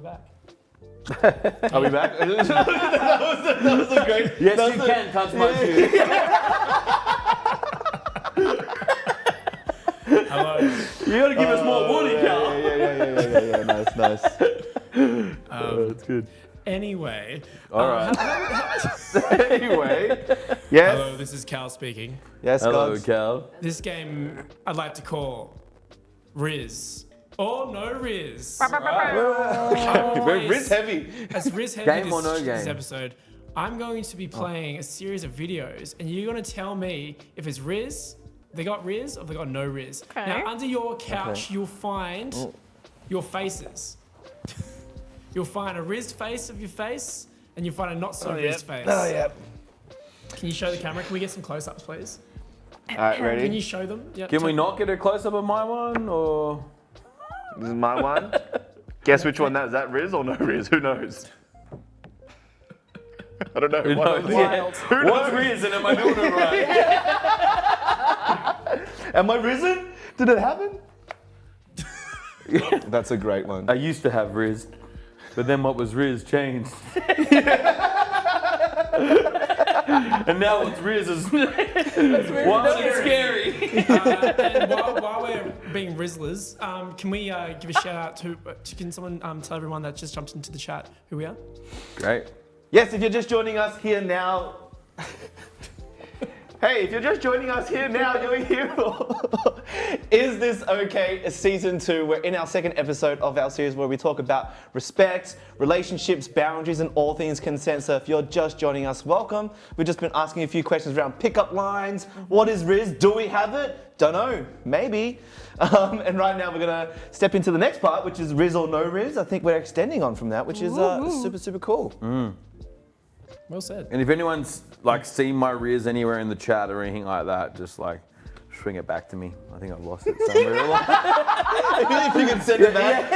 we're back. Are we back? that was a great... Yes, you can touch my shoe. Hello. You gotta give us more warning, Cal. Yeah. Nice. That's good. Anyway. All right. Anyway. Yes. Hello, this is Cal speaking. Yes, Hello, Gods. Cal. This game I'd like to call Riz. Or no Riz. We're Riz heavy. As Riz heavy Game or no this game? episode, I'm going to be playing a series of videos, and you're going to tell me if it's Riz, they got Riz, or they got no Riz. Okay. Now, under your couch, you'll find your faces. You'll find a Riz face of your face, and you'll find a not so Riz face. Oh, yeah. Can you show the camera? Can we get some close-ups, please? All right, Can ready? you show them? Yep. Can we not get a close-up of my one, or? This is my one. Guess which one that is. That Riz or no Riz? Who knows? I don't know. Who knows? Wild. What's Riz and am I doing it right? Am I risen? Did it happen? That's a great one. I used to have Riz, but then what was Riz changed. And now what's Riz is why is it scary? And while we're being Rizzlers, can we give a shout out to can someone tell everyone that just jumped into the chat who we are? Great. Yes, if you're just joining us here now. Hey, if you're just joining us here now, you're here for Is This Okay? Season 2. We're in our second episode of our series where we talk about respect, relationships, boundaries, and all things consent. So if you're just joining us, welcome. We've just been asking a few questions around pickup lines. What is Riz? Do we have it? Don't know. Maybe. And right now we're going to step into the next part, which is Riz or no Riz. I think we're extending on from that, which is super cool. Well said. And if anyone's like seen my Riz anywhere in the chat or anything like that, just like swing it back to me. I think I've lost it somewhere. If you can send it back.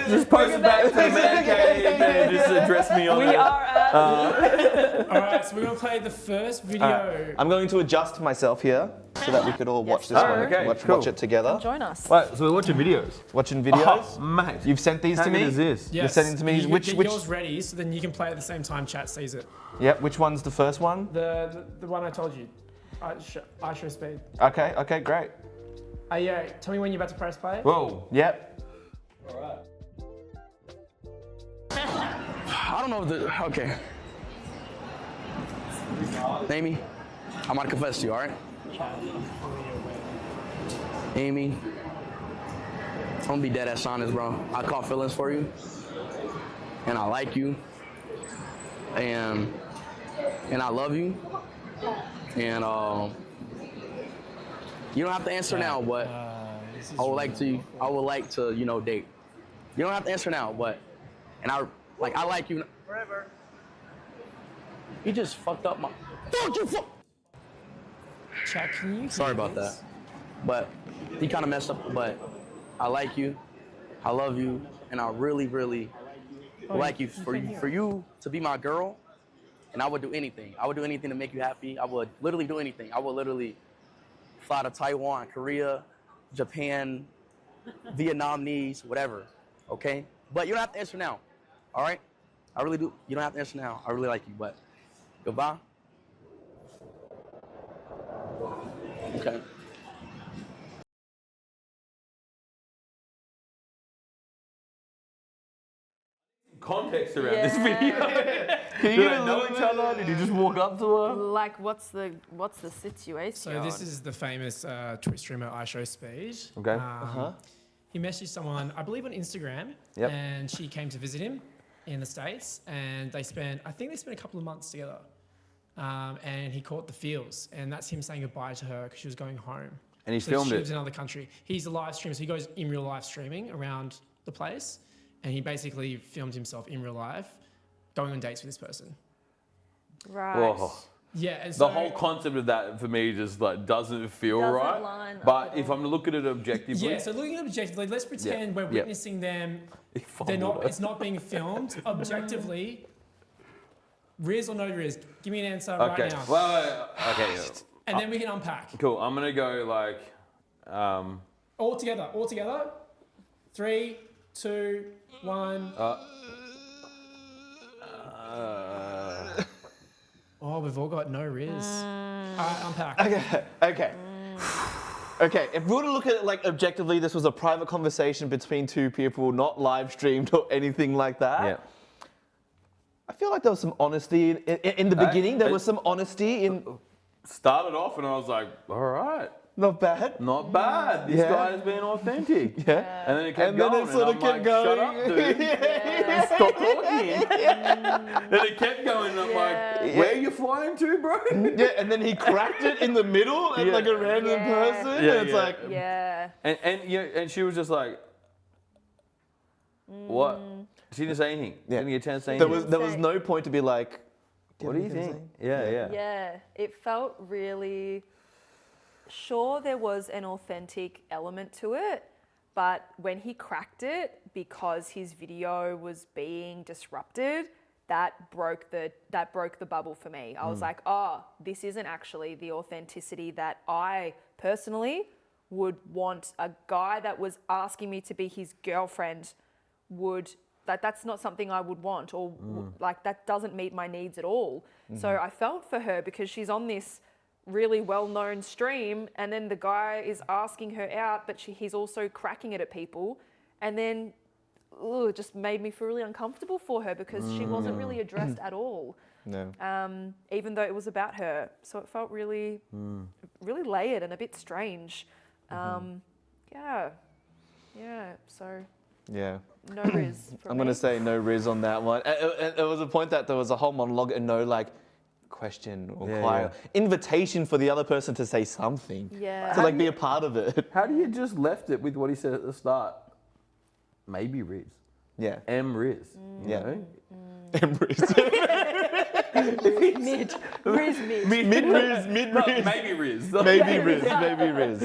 Just post it back to the man cave and just address me on We it. are at... All right, so we're gonna play the first video. I'm going to adjust myself here so that we could all watch this sir. one. Okay, Watch it together. Join us. Right, so we're watching videos. Watching videos. Oh, mate. You've sent these How to good me? is this? Yes. You're sending to me. You Which? get yours ready, so then you can play at the same time. Chat sees it. Yep. Which one's the first one? The one I told you. I show speed. Okay. Great. Yeah. Tell me when you're about to press play. Whoa. Yep. All right. I don't know if the, okay. Amy, I'm gonna confess to you, all right? Amy, I'm gonna be dead ass honest, bro. I caught feelings for you, and I like you, and I love you, and you don't have to answer now, but I would like to, you know, date. You don't have to answer now, but, and I like you. Forever. You just fucked up my, don't you fuck. Chat, can you? Sorry about that. But he kind of messed up, but I like you, I love you, and I really, really like you. For you to be my girl, and I would do anything. I would do anything to make you happy. I would literally do anything. I would literally fly to Taiwan, Korea, Japan, Vietnamese, whatever, okay? But you don't have to answer now, all right? I really do. You don't have to answer now. I really like you, but goodbye. Okay. Context around this video. Can you Do they know each other? Did you just walk up to her? Like, what's the situation? So this is the famous Twitch streamer iShowSpeed. Okay. He messaged someone, I believe on Instagram, Yep. and she came to visit him in the States, and I think they spent a couple of months together. And he caught the feels, and that's him saying goodbye to her because she was going home. And he So filmed she it. was in another country. He's a live streamer, so he goes in real life streaming around the place, and he basically filmed himself in real life going on dates with this person. Right. Whoa. Yeah, and The so whole concept of that for me just like doesn't feel Doesn't right. line up But at if all. I'm to look at it objectively, yeah. So looking at it objectively, let's pretend we're Yep. witnessing them. They're not. It's not being filmed objectively. Riz or no Riz? Give me an answer okay. right now. Well, okay. And then we can unpack. Cool. I'm gonna go like, All together. 3, 2, 1. Oh, we've all got no riz. All right, unpack. Okay. Okay, if we were to look at it like objectively, this was a private conversation between two people, not live streamed or anything like that. Yeah. I feel like there was some honesty in the beginning. There was some honesty in. Started off and I was like, all right, Not bad. not bad. This Yeah. guy's being authentic. Yeah. And then it kept And then going. it sort of and I'm kept like, going. shut up, dude. Yeah. Stop talking. Then it kept going and I'm like, where are you flying to, bro? Yeah, and then he cracked it in the middle at Yeah. like a random Yeah. person. Yeah, and it's yeah. like, Yeah. And she was just like, what? She didn't say anything. Yeah. Didn't get a chance to say there anything. was no point to be like, What do you think? Yeah, yeah. Yeah, it felt really. Sure, there was an authentic element to it, but when he cracked it because his video was being disrupted, that broke the bubble for me. I was like, oh, this isn't actually the authenticity that I personally would want. A guy that was asking me to be his girlfriend would. That's not something I would want, or like that doesn't meet my needs at all. So I felt for her because she's on this really well-known stream, and then the guy is asking her out, but he's also cracking it at people, and then it just made me feel really uncomfortable for her because she wasn't really addressed at all. no. Even though it was about her, so it felt really, really layered and a bit strange. Yeah. So. Yeah. No riz for I'm me. going to say no riz on that one. It was a point that there was a whole monologue and no like question or Yeah, inquiry, invitation for the other person to say something. Yeah. To like be a part of it. How do you just left it with what he said at the start? Maybe Riz. Yeah. M Riz. Yeah. know? Riz. Mid. Riz mid. Mid-riz. Maybe Riz. Maybe Riz.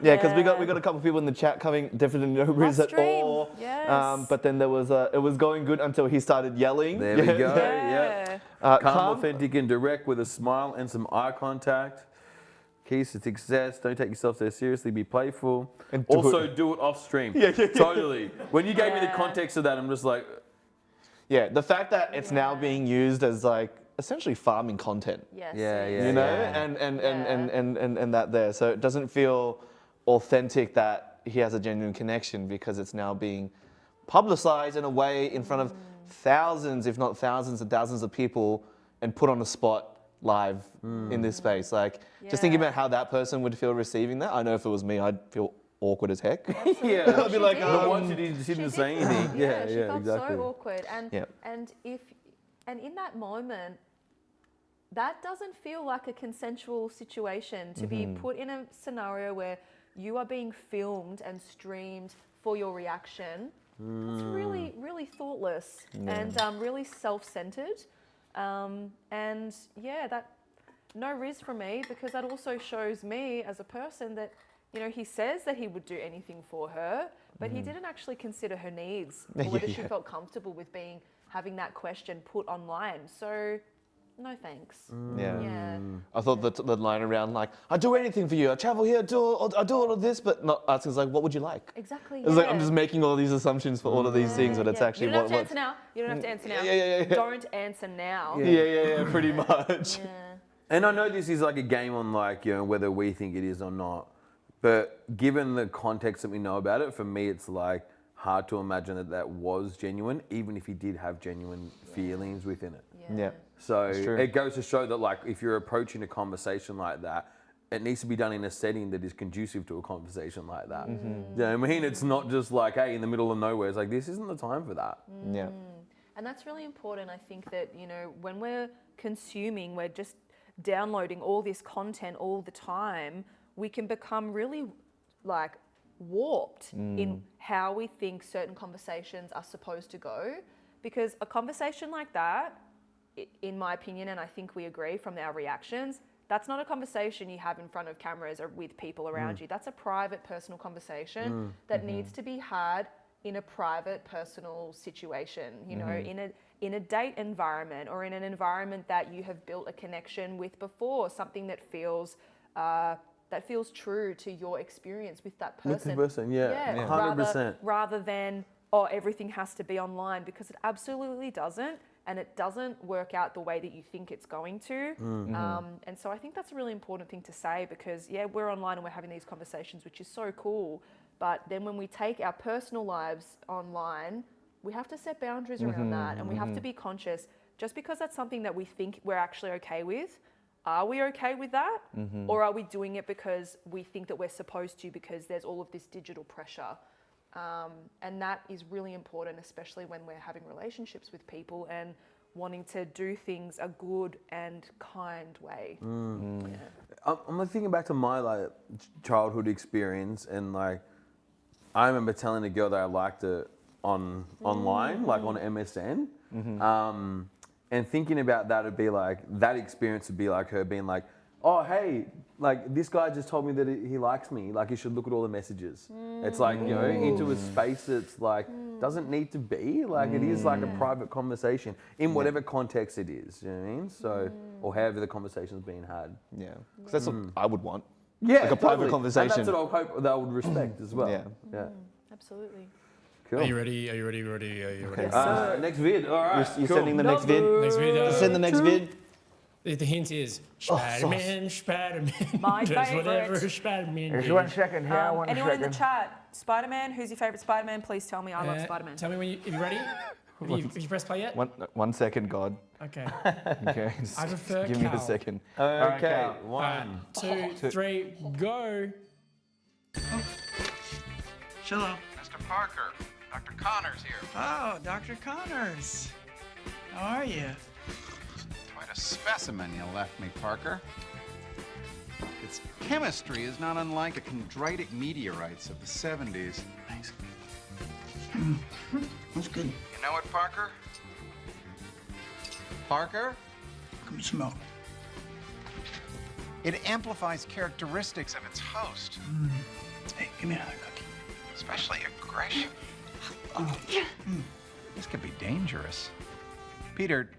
Yeah, because we got a couple of people in the chat coming, definitely no Riz at stream, all. yes. But then there was it was going good until he started yelling. There we go. Yeah. Calm, Calm. authentic, and direct with a smile and some eye contact. Keys to success. Don't take yourself so seriously. Be playful. And do Also, it. do it off stream. Yeah. Totally. When you gave me the Yeah. context of that, I'm just like, Yeah, the fact that it's now being used as like essentially farming content. Yes. Yeah, it yeah, is. You know, Yeah. and that there. So it doesn't feel authentic that he has a genuine connection because it's now being publicized in a way in front of thousands, if not thousands and thousands of people and put on the spot live in this space. Like just thinking Yeah. about how that person would feel receiving that. I know if it was me, I'd feel awkward as heck. yeah. I'd be like, But did. once she didn't say did. anything. Yeah, she yeah, felt exactly. so awkward, and Yeah. and in that moment, that doesn't feel like a consensual situation to be put in a scenario where you are being filmed and streamed for your reaction. That's really, really thoughtless and really self-centered. And yeah, that no riz from me, because that also shows me as a person that, you know, he says that he would do anything for her, but he didn't actually consider her needs or whether she felt comfortable with having that question put online. So, no thanks. Yeah. Yeah. I thought the line around like, I do anything for you. I travel here, I do all of this, but not asking like, what would you like? Exactly. It's like I'm just making all these assumptions for all of these things, but it's actually you don't what. have to answer now. You don't have to answer now. Yeah. Don't answer now. Yeah, pretty much. Yeah. And I know this is like a game on like, you know, whether we think it is or not. But given the context that we know about it, for me, it's like hard to imagine that was genuine, even if he did have genuine feelings within it. Yeah. So true. it goes to show that like if you're approaching a conversation like that, it needs to be done in a setting that is conducive to a conversation like that. You know what I mean? It's not just like, hey, in the middle of nowhere. It's like, this isn't the time for that. Yeah. And that's really important. I think that, you know, when we're consuming, we're just downloading all this content all the time, we can become really like warped in how we think certain conversations are supposed to go. Because a conversation like that, in my opinion, and I think we agree from our reactions, that's not a conversation you have in front of cameras or with people around you. That's a private, personal conversation that needs to be had in a private, personal situation, you know, in a date environment or in an environment that you have built a connection with before, something that feels true to your experience with that person. With the person, yeah. 100%. Rather than, oh, everything has to be online, because it absolutely doesn't. and it doesn't work out the way that you think it's going to. And so I think that's a really important thing to say, because yeah, we're online and we're having these conversations, which is so cool. But then when we take our personal lives online, we have to set boundaries around that, and we have to be conscious. Just because that's something that we think we're actually okay with, are we okay with that? Or are we doing it because we think that we're supposed to, because there's all of this digital pressure? And that is really important, especially when we're having relationships with people and wanting to do things a good and kind way. Yeah. I'm like thinking back to my like childhood experience, and like I remember telling a girl that I liked her online, like on MSN, and thinking about that, it'd be like that experience would be like her being like, "Oh hey, like this guy just told me that he likes me. Like you should look at all the messages." It's like, you know, into a space that's like doesn't need to be like it is like a private conversation in whatever context it is. You know what I mean? So or however the conversation's being had. Yeah, because that's what I would want. Yeah, like a private totally. conversation. And that's what I hope that I would respect as well. Yeah. Absolutely. Cool. Are you ready? Are you ready? Ready? Are you ready? Next vid. All right. You're cool. sending the next vid. Next video. Send the next vid. The hint is Spider-Man, Spider-Man. My does favourite. whatever Spider-Man Just does. 1 second here, 1 Anyone in the second. chat, Spider-Man, who's your favourite Spider-Man? Please tell me. I love Uh, Spider-Man. Tell me when you, if you're ready. Have you pressed play yet? 1 second, God. Okay. Okay. I prefer Give me a Cal. second. Okay. Alright, 2, 3, go. Hello. Mr. Parker, Dr. Connors here. Oh, Dr. Connors. How are you? Quite a specimen you left me, Parker. Its chemistry is not unlike the chondritic meteorites of the 70s. Thanks. That's good. You know it, Parker? Parker? Come smell. It amplifies characteristics of its host, Hey, give me another cookie. especially aggression. This could be dangerous. Peter,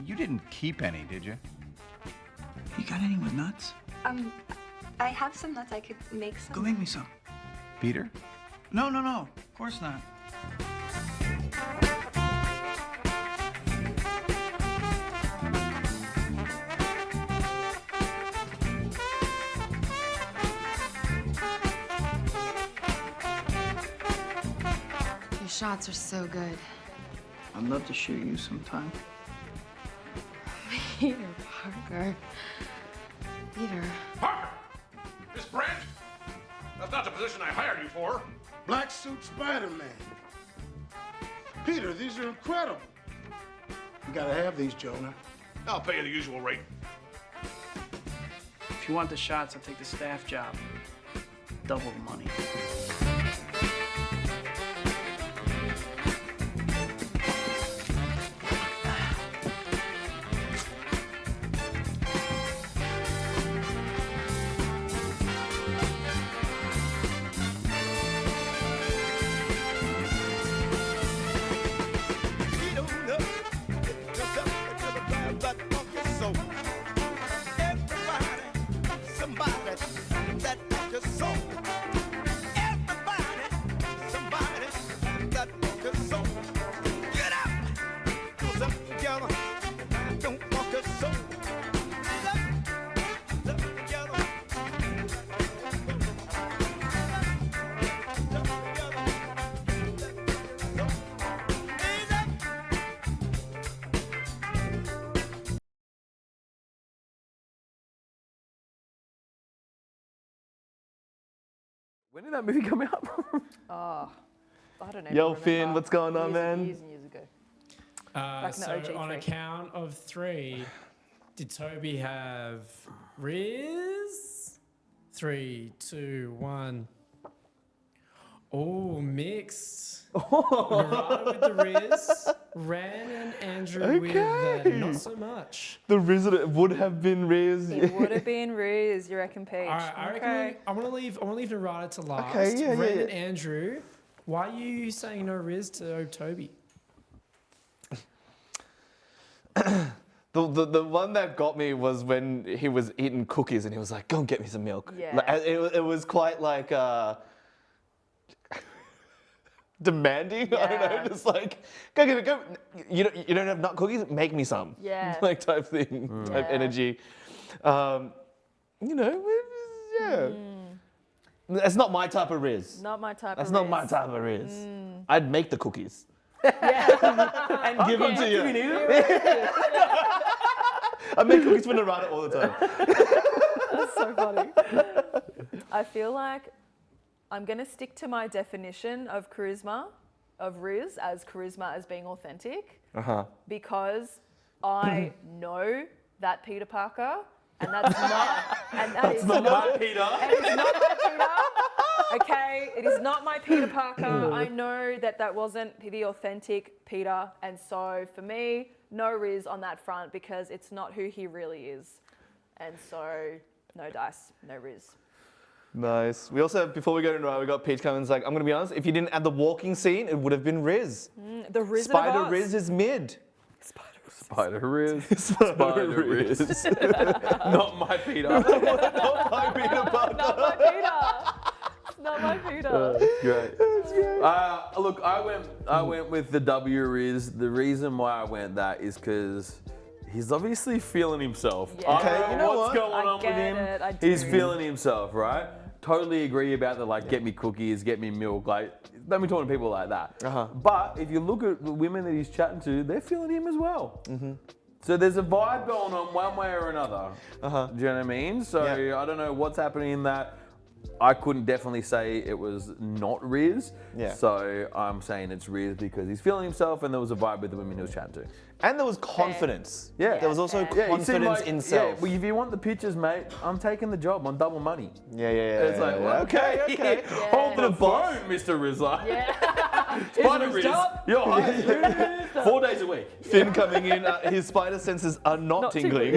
you didn't keep any, did you? You got any with nuts? I have some nuts. I could make some. Go make me some. Peter? No, of course not. Your shots are so good. I'd love to shoot you sometime. Peter Parker. Peter. Parker! Miss Brent? That's not the position I hired you for. Black suit Spider-Man. Peter, these are incredible. You gotta have these, Jonah. I'll pay you the usual rate. If you want the shots, I'll take the staff job. Double the money. When did that movie come out? Oh, I don't know. Yo, Finn, what's going on, years man? And years and years ago. Back in the So OG on a three. count of 3, did Toby have Riz? 3, 2, 1. Oh, mixed. Narada with the Riz. Ran and Andrew with not so much. The Riz would have been Riz. It would have been Riz, you reckon, Peach? All right, I reckon I want to leave Narada to last. Okay, yeah, Ren yeah. and Andrew, why are you saying no Riz to Toby? The one that got me was when he was eating cookies and he was like, "Go and get me some milk." Yeah. Like, it was quite like demanding. I don't know, Yeah. just like go. You don't have nut cookies? Make me some. Yeah. Like type thing, type Yeah. energy. You know, yeah. That's not my type of Riz. Not my type That's of not my Riz. type of Riz. I'd make the cookies Yeah. and give them to you. I make cookies for Narada all the time. That's so funny. I feel like I'm going to stick to my definition of charisma, of Riz, as charisma as being authentic, because I know that Peter Parker, and that's not, and that is not my Peter. It is not my Peter. Okay, it is not my Peter Parker. I know that that wasn't the authentic Peter, and so for me, no Riz on that front because it's not who he really is, and so no dice, no Riz. Nice. We also, before we go into we got Peach coming. Like, I'm gonna be honest. If you didn't add the walking scene, it would have been Riz. The Riz Spider of Oz. Riz is mid. Spider Riz. Spider Riz. Not my Peter. Not my Peter Parker. Not my Peter. Not my Peter. Great. Look, I went with the W Riz. The reason why I went that is because he's obviously feeling himself. Yeah. I Okay, don't you know know what's what? going I on with get him. it, I do. He's feeling himself, right? Totally agree about the get me cookies, get me milk. Like, don't be talking to people like that. But if you look at the women that he's chatting to, they're feeling him as well. So there's a vibe going on one way or another. Do you know what I mean? So Yeah. I don't know what's happening in that. I couldn't definitely say it was not Riz. Yeah. So I'm saying it's Riz because he's feeling himself and there was a vibe with the women he was chatting to. And there was confidence. Yeah. There was also fair. Yeah, he seemed confidence like, in self. Yeah, well, if you want the pictures, mate, I'm taking the job on double money. Yeah. It's like, well, okay. Hold the phone, Mr. Rizla. Yeah. Spider Riz, you're hired. 4 days a week. Finn coming in, his spider senses are not tingling.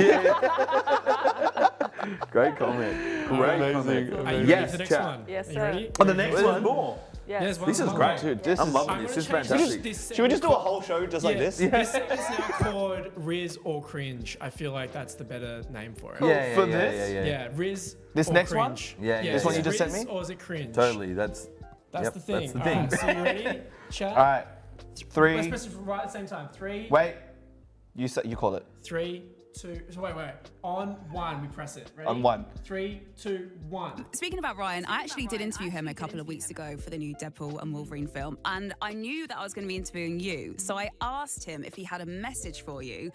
Great comment. Great comment. Are you ready Yes, for the next chat. one? Yes, Are you sir. ready? On the next There's one. more. Yes. There's one This is more. great. Dude, this I'm is- loving I'm this. gonna This is change fantastic. this Should we just do a segment whole show just like Yeah, this? This segment's now called Riz or Cringe. I feel like that's the better name for it. For this? Yeah, Riz This or next one? cringe. Yeah, yeah, This one is you it just sent Riz me? Or is it cringe? Totally. That's That's the thing. That's the All thing. right, so you ready? Chat. All right. Let's Three. press it right at the same time. Three. Wait. You call it. 3, 2. So wait. On one, we press it. Ready? On one. 3, 2, 1. Speaking about Ryan, I actually did interview him a couple of weeks ago for the new Deadpool and Wolverine film, and I knew that I was going to be interviewing you, so I asked him if he had a message for you.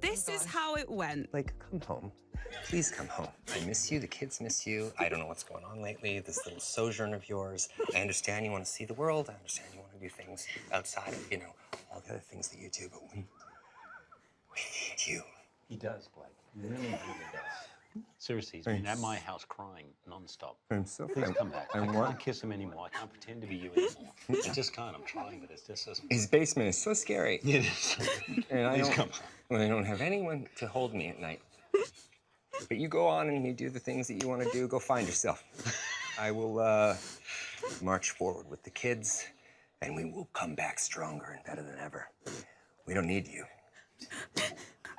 This is how it went. Like, come home. Please come home. I miss you. The kids miss you. I don't know what's going on lately. This little sojourn of yours. I understand you want to see the world. I understand you want to do things outside of, all the other things that you do, but we need you. He does, Blake. He really, really does. Seriously, he's been at my house crying non-stop. I'm so Please come back. I what? can't kiss him anymore. I can't pretend to be you anymore. I just can't. I'm trying, but it's just so... His basement is so scary. It is. And Please come. I don't have anyone to hold me at night. But you go on and you do the things that you want to do. Go find yourself. I will march forward with the kids, and we will come back stronger and better than ever. We don't need you.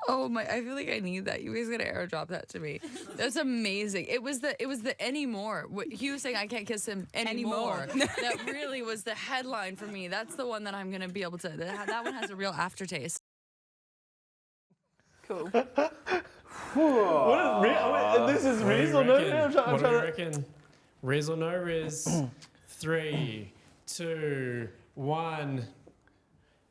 Oh my! I feel like I need that. You guys gotta airdrop that to me. That's amazing. It was the anymore. He was saying I can't kiss him anymore. That really was the headline for me. That's the one that I'm gonna be able to. That one has a real aftertaste. Cool. This is What do Riz you or no? reckon? I'm What do you trying to. reckon? Riz or no Riz? 3, 2, 1.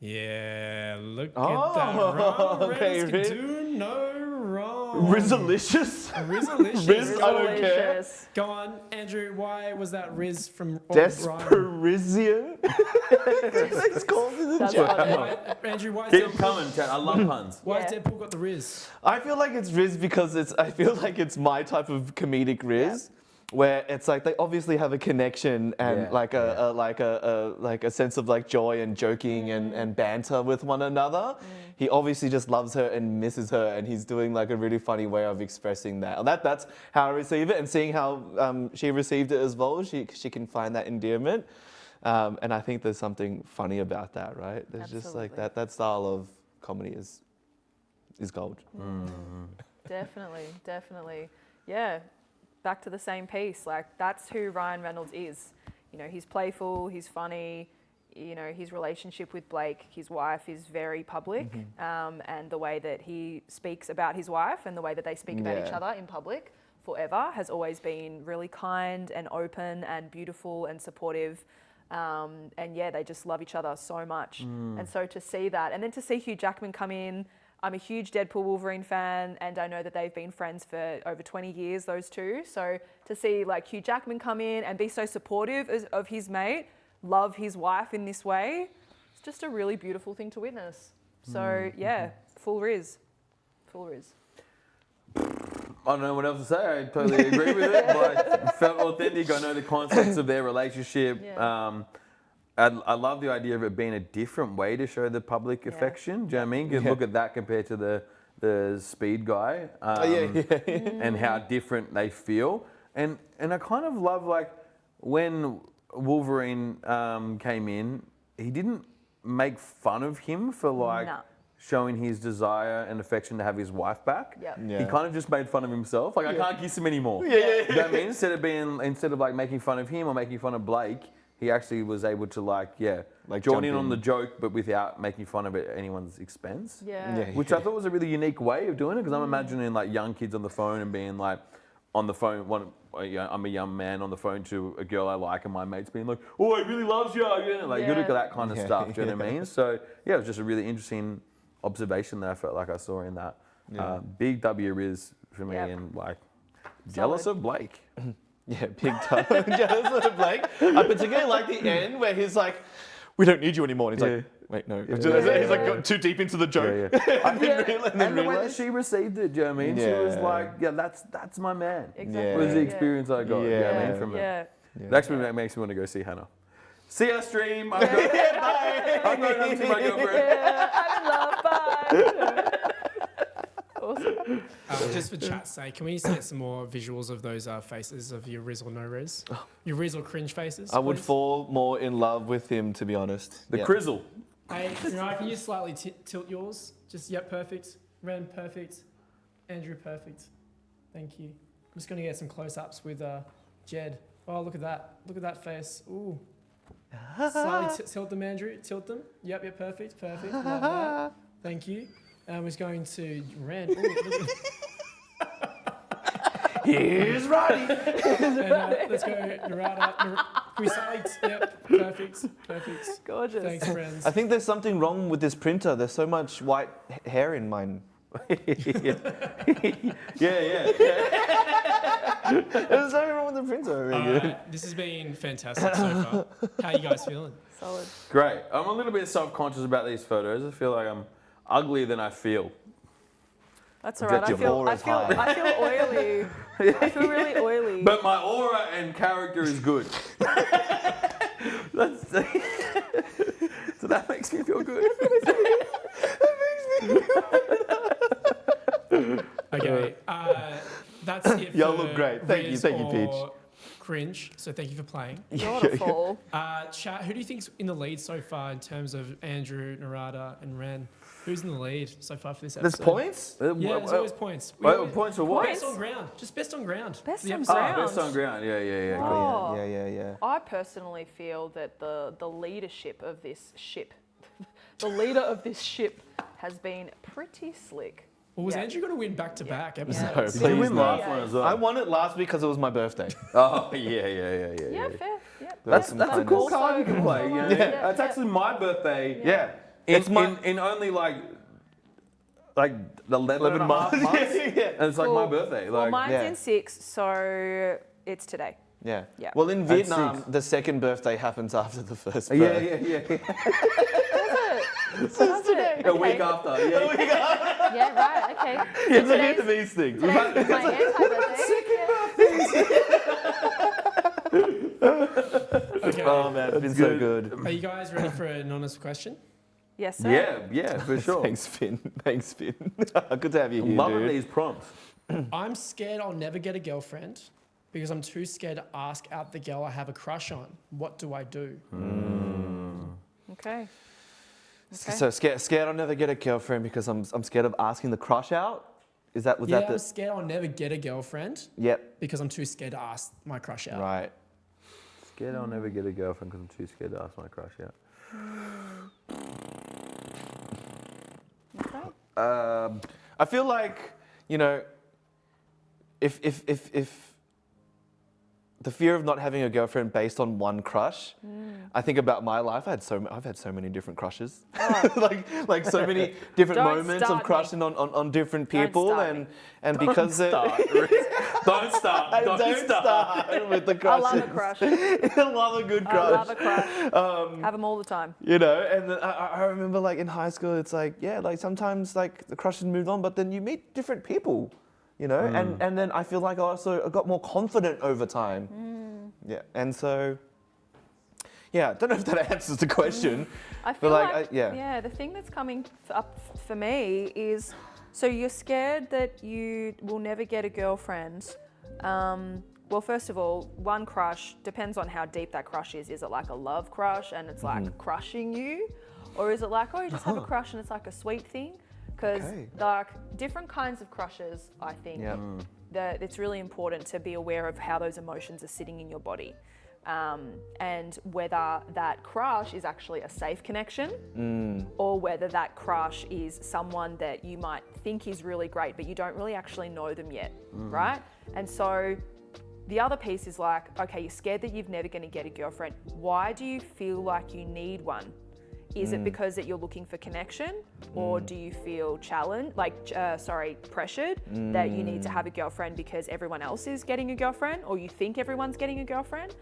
Yeah, look at that. Ryan okay, Reynolds Riz. can do no wrong. Rizalicious? Rizalicious. Riz, I don't care. Delicious. Go on, Andrew. Why was that Riz from Ryan? Desperisian? It's called in the That's chat. funny. Why, Andrew, why is Keep Deadpool, coming, chat. I love puns. why has Yeah. Deadpool got the Riz? I feel like it's Riz because I feel like it's my type of comedic Riz. Where it's like they obviously have a connection and a sense of like joy and joking and banter with one another. He obviously just loves her and misses her, and he's doing like a really funny way of expressing that. And that's how I receive it, and seeing how she received it as well. She can find that endearment, and I think there's something funny about that, right? There's just like Absolutely. that style of comedy is gold. Definitely. Yeah. Back to the same piece. Like, that's who Ryan Reynolds is. You know, he's playful, he's funny. You know, his relationship with Blake, his wife, is very public, and the way that he speaks about his wife and the way that they speak about each other in public forever has always been really kind and open and beautiful and supportive. And yeah, they just love each other so much. And so to see that, and then to see Hugh Jackman come in, I'm a huge Deadpool Wolverine fan, and I know that they've been friends for over 20 years, those two. So to see like Hugh Jackman come in and be so supportive of his mate, love his wife in this way, it's just a really beautiful thing to witness. So yeah, full riz. I don't know what else to say. I totally agree with it. Like, felt authentic. I know the concepts of their relationship. Yeah. I love the idea of it being a different way to show the public affection. Do you know what I mean? You can look at that compared to the speed guy and how different they feel. And I kind of love, like, when Wolverine came in, he didn't make fun of him for, like, showing his desire and affection to have his wife back. He kind of just made fun of himself. Like, I can't kiss him anymore. You know what I mean? Instead of like making fun of him or making fun of Blake, he actually was able to like join in on the joke, but without making fun of it at anyone's expense. Which I thought was a really unique way of doing it, because I'm imagining like young kids on the phone and being like on the phone. I'm a young man on the phone to a girl I like, and my mate's being like, "Oh, he really loves you." Like you look at that kind of stuff. Do you know what I mean? So yeah, it was just a really interesting observation that I felt like I saw in that. Big W is for me, and like jealous of Blake. Yeah, big time. Jealous of Blake. I particularly like the end where he's like, "We don't need you anymore." And he's like, "Wait, no." He's like got too deep into the joke. And the way that she received it, do you know what I mean? She was like, "Yeah, that's my man." Exactly. Was the experience I got. You know what I mean, from it. It actually makes me want to go see Hannah. See our stream. I'm going home to see my girlfriend. I'm in love. Bye. Awesome. Just for chat's sake, can we just get some more visuals of those faces of your Riz or no Riz? Your Riz or cringe faces? I would please? fall more in love with him, to be honest. The Crizzle. Hey, Mariah, can you slightly tilt yours? Just, perfect. Ren, perfect. Andrew, perfect. Thank you. I'm just going to get some close-ups with Jed. Oh, look at that. Look at that face. Ooh. Slightly tilt them, Andrew. Tilt them. Yep, perfect. Love that. Thank you. I was going to Ren. Ooh, look at Here's Roddy. let's go, Narada. Can we slightly? Yep, perfect. Gorgeous. Thanks, friends. I think there's something wrong with this printer. There's so much white hair in mine. yeah. There's something wrong with the printer. Really. This has been fantastic so far. How are you guys feeling? Solid. Great. I'm a little bit self-conscious about these photos. I feel like I'm uglier than I feel. That's all right. I feel oily. I feel really oily. But my aura and character is good. So that makes me feel good. Okay, that's it. Y'all look great. Thank you, Peach. Cringe. So thank you for playing. Not a fall. Chat. Who do you think's in the lead so far in terms of Andrew, Narada, and Ren? Who's in the lead so far for this episode? There's points? Yeah, there's always points. Points for what? Best on ground. Just best on ground. Best The on episode. ground. Best on ground. Yeah. Oh. Yeah. I personally feel that the leadership of this ship, the leader of this ship, has been pretty slick. Well, was Andrew going to win back-to-back episodes? No, Did you win please last one as well? I won it last week because it was my birthday. Oh, yeah. Yeah, fair. Yep. That's a cool card you can play. You know? Yeah. It's actually my birthday. Yeah. In only like the 11 months. And it's like my birthday. Well, Like, mine's in 6, so it's today. Yeah. Yeah. Well, in Vietnam, 6. the second birthday happens after the first birth. Yeah. That's today. A week after. Yeah. Yeah, right. Okay. It's a bit of these things. Today's my anti-birthday. Okay. Oh man, it's been so good. Are you guys ready for an honest question? Yes, sir. Yeah, for sure. Thanks, Finn. Good to have you here, Loving dude. these prompts. I'm scared I'll never get a girlfriend because I'm too scared to ask out the girl I have a crush on. What do I do? Okay. So scared I'll never get a girlfriend because I'm scared of asking the crush out. Was that I'm the? scared I'll never get a girlfriend Yep. because I'm too scared to ask my crush out. Right. Scared I'll never get a girlfriend because I'm too scared to ask my crush out. Okay. I feel like, you know, if the fear of not having a girlfriend based on one crush, I think about my life. I've had so many different crushes, like so many different Don't moments of start me. crushing on different people, start me. and because Don't start with the I crushes. love a crush. I love a good crush. I love a crush. Have them all the time. You know, and then I remember like in high school, it's like, yeah, like sometimes like the crushes moved on, but then you meet different people, you know, and then I feel like I got more confident over time. Yeah, and so, yeah, I don't know if that answers the question. I feel but like, yeah. the thing that's coming up for me is, so you're scared that you will never get a girlfriend. Well, first of all, one crush depends on how deep that crush is. Is it like a love crush and it's like crushing you? Or is it like, oh, you just have a crush and it's like a sweet thing? Because like different kinds of crushes, I think, that it's really important to be aware of how those emotions are sitting in your body. And whether that crush is actually a safe connection or whether that crush is someone that you might think is really great, but you don't really actually know them yet, right? And so the other piece is like, okay, you're scared that you're never going to get a girlfriend. Why do you feel like you need one? Is it because that you're looking for connection, or do you feel challenged, pressured that you need to have a girlfriend because everyone else is getting a girlfriend, or you think everyone's getting a girlfriend?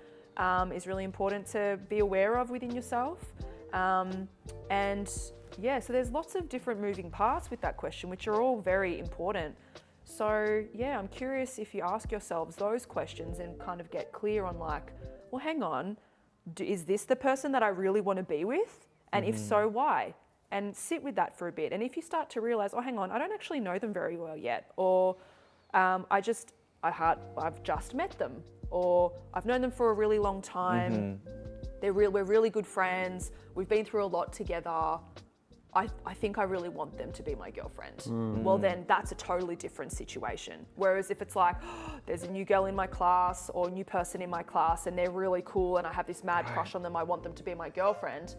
Is really important to be aware of within yourself. And yeah, so there's lots of different moving parts with that question, which are all very important. So yeah, I'm curious if you ask yourselves those questions and kind of get clear on like, well, hang on, is this the person that I really want to be with? And if so, why? And sit with that for a bit. And if you start to realize, oh, hang on, I don't actually know them very well yet, or I've just met them, or I've known them for a really long time. We're really good friends. We've been through a lot together. I think I really want them to be my girlfriend. Well, then that's a totally different situation. Whereas if it's like, oh, there's a new girl in my class or a new person in my class and they're really cool and I have this mad crush on them, I want them to be my girlfriend.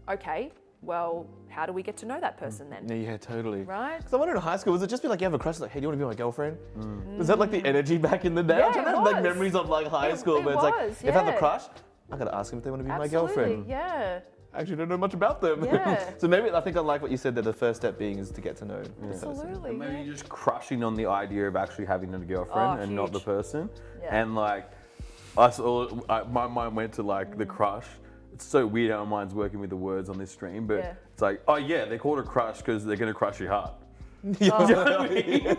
Okay, well, how do we get to know that person then? Yeah, totally. Right? Because I wonder in high school, was it just be like you have a crush, like, hey, do you want to be my girlfriend? Was that like the energy back in the day? Yeah, I'm trying to have like memories of like high school, but it's like, if I have a crush, I gotta ask them if they want to be my girlfriend. Yeah. I actually don't know much about them. Yeah. So maybe I think I like what you said, that the first step being is to get to know the person. Absolutely. Maybe Yeah. you're just crushing on the idea of actually having a girlfriend and not the huge. person. Yeah. And like, my mind went to like the crush. It's so weird how my mind's working with the words on this stream, but it's like, oh yeah, they're called a crush because they're gonna crush your heart. You know what I mean?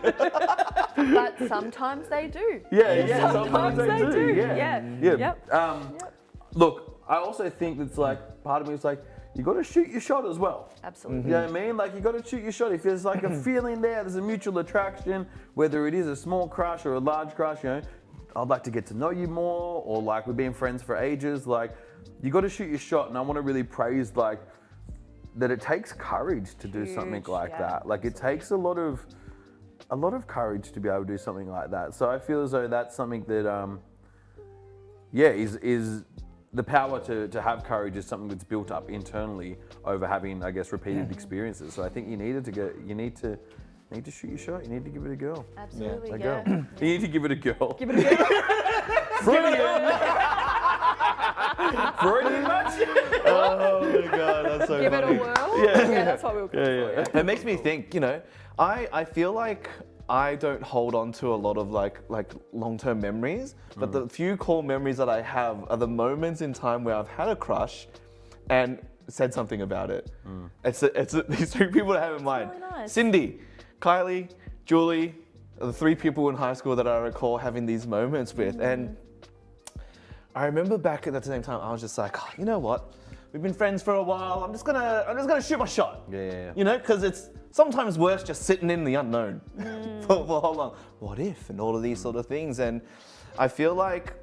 But sometimes they do. Yeah, Sometimes they do. Yeah. Yep. Look, I also think it's like, part of me is like, you got to shoot your shot as well. Absolutely. You know what I mean? Like, you got to shoot your shot. If there's like a feeling there's a mutual attraction, whether it is a small crush or a large crush, you know, I'd like to get to know you more, or like we've been friends for ages. Like, you got to shoot your shot, and I want to really praise like that. It takes courage to do something like that. Like, it takes a lot of courage to be able to do something like that. So I feel as though that's something that, is the power to have courage is something that's built up internally over having, I guess, repeated experiences. So I think you need to shoot your shot. You need to give it a go. Absolutely. A girl. You need to give it a girl. Give it a go. Freudian much? Oh my God, that's so Give funny. it a whirl. Yeah, that's what we were going for. It makes me think, you know, I feel like I don't hold on to a lot of like long-term memories, but the few core memories that I have are the moments in time where I've had a crush and said something about it. It's these three people I have in mind. really nice. Cindy, Kylie, Julie, are the three people in high school that I recall having these moments with. And I remember back at the same time, I was just like, oh, you know what? We've been friends for a while. I'm just gonna shoot my shot. Yeah. You know, because it's sometimes worse just sitting in the unknown for how long. What if? And all of these sort of things. And I feel like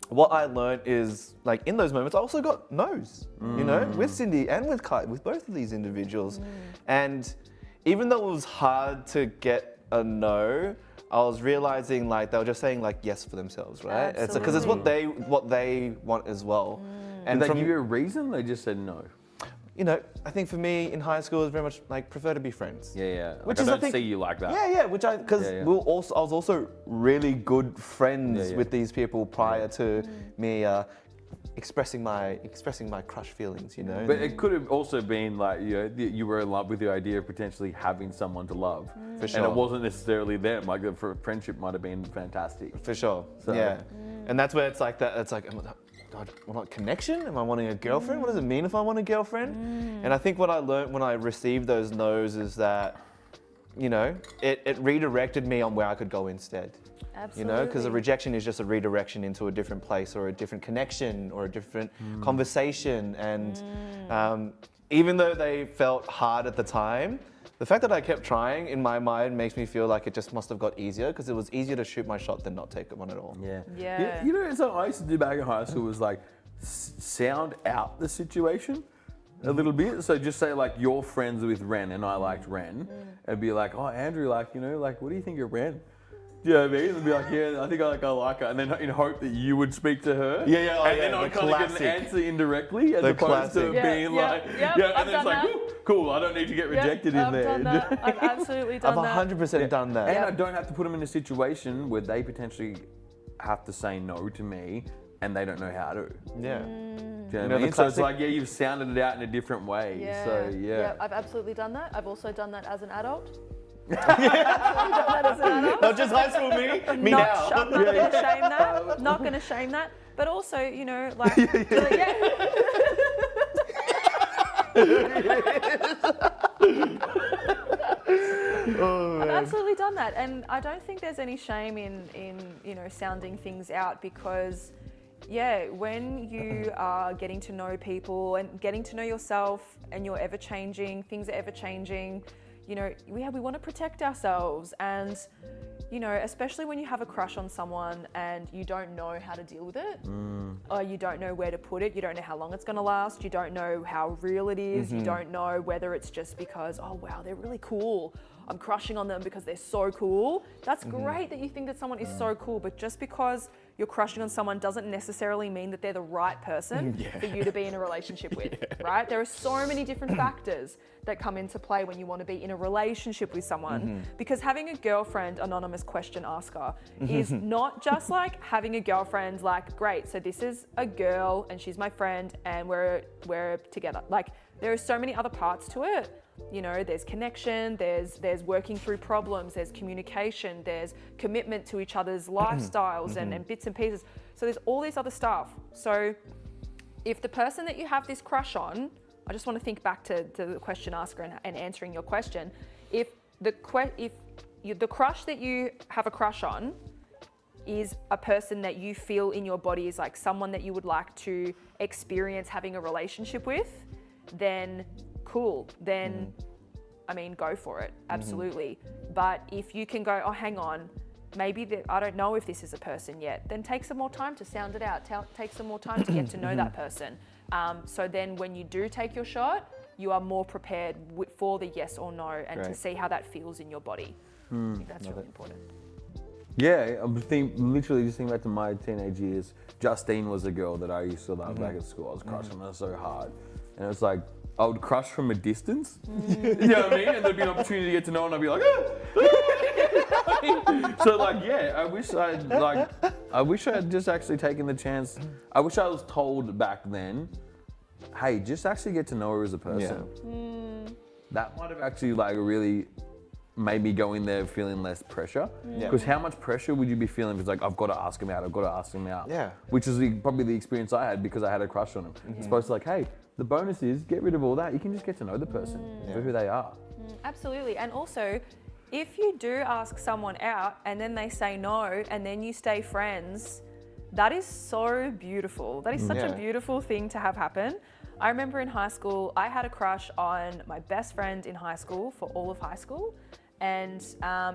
what I learned is, like, in those moments, I also got no's, you know, with Cindy and with Kai, with both of these individuals. And even though it was hard to get a no, I was realizing like they were just saying like yes for themselves, right? It's because it's what they want as well. And did they give you a reason? They just said no. You know, I think for me in high school it was very much like prefer to be friends. Yeah. Which I is, don't I think, see you like that. Yeah. Which because Yeah. I was also really good friends with these people prior to me expressing my crush feelings. You know. But it could have also been like you were in love with the idea of potentially having someone to love. For sure. And it wasn't necessarily them. Like the friendship might have been fantastic. For sure. So, yeah. And that's where it's like that. It's like. Do I want a connection? Am I wanting a girlfriend? What does it mean if I want a girlfriend? And I think what I learned when I received those no's is that, you know, it redirected me on where I could go instead. Absolutely. You know, because a rejection is just a redirection into a different place or a different connection or a different conversation. And even though they felt hard at the time, the fact that I kept trying in my mind makes me feel like it just must have got easier because it was easier to shoot my shot than not take one at all. Yeah. You know, something I used to do back in high school was like sound out the situation a little bit. So just say like you're friends with Ren and I liked Ren, and be like, oh Andrew, like you know, like what do you think of Ren? Do you know what I mean? And be like, yeah, I think I like her, and then in hope that you would speak to her. Yeah. And then I'd kind of get an answer indirectly as opposed to being like, and then it's like, "Ooh, cool, I don't need to get rejected in there. I've done that. I've absolutely done that. I've 100% done that. And I don't have to put them in a situation where they potentially have to say no to me and they don't know how to. Yeah. Do you know what I mean? So it's like, you've sounded it out in a different way. Yeah. So, yeah. I've absolutely done that. I've also done that as an adult. Absolutely done that as an adult. Not just high school me now. I'm not going to shame that. Not going to shame that. But also, you know, like, I've absolutely done that, and I don't think there's any shame in you know sounding things out because, yeah, when you are getting to know people and getting to know yourself, and you're ever changing, things are ever changing. You know, we want to protect ourselves, and you know, especially when you have a crush on someone and you don't know how to deal with it, or you don't know where to put it, you don't know how long it's going to last, you don't know how real it is, you don't know whether it's just because, oh wow, they're really cool, I'm crushing on them because they're so cool. That's great that you think that someone is so cool, but just because you're crushing on someone doesn't necessarily mean that they're the right person for you to be in a relationship with, right? There are so many different factors that come into play when you want to be in a relationship with someone. Because having a girlfriend, anonymous question asker, is not just like having a girlfriend, like, great, so this is a girl and she's my friend and we're together. Like, there are so many other parts to it. You know, there's connection, there's working through problems, there's communication, there's commitment to each other's lifestyles and bits and pieces. So there's all this other stuff. So if the person that you have this crush on, I just want to think back to the question asker and answering your question. If the crush that you have a crush on is a person that you feel in your body is like someone that you would like to experience having a relationship with, then cool. Then, I mean, go for it. Absolutely. But if you can go, oh, hang on, maybe I don't know if this is a person yet, then take some more time to sound it out. Take some more time to get to know that person. So then when you do take your shot, you are more prepared for the yes or no and to see how that feels in your body. I think that's really important. Yeah, literally just thinking back to my teenage years. Justine was a girl that I used to love back at school. I was crushing on her so hard. And it was like, I would crush from a distance. You know what I mean? And there'd be an opportunity to get to know her and I'd be like, ah! So like, yeah, I wish I had just actually taken the chance. I wish I was told back then, hey, just actually get to know her as a person. That might have actually like really made me go in there feeling less pressure. Because how much pressure would you be feeling if it's like, I've got to ask him out. Yeah. Which is probably the experience I had because I had a crush on him. It's supposed to like, hey, the bonus is get rid of all that. You can just get to know the person for who they are. Absolutely. And also, if you do ask someone out and then they say no and then you stay friends, that is so beautiful. That is such a beautiful thing to have happen. I remember in high school, I had a crush on my best friend in high school for all of high school. And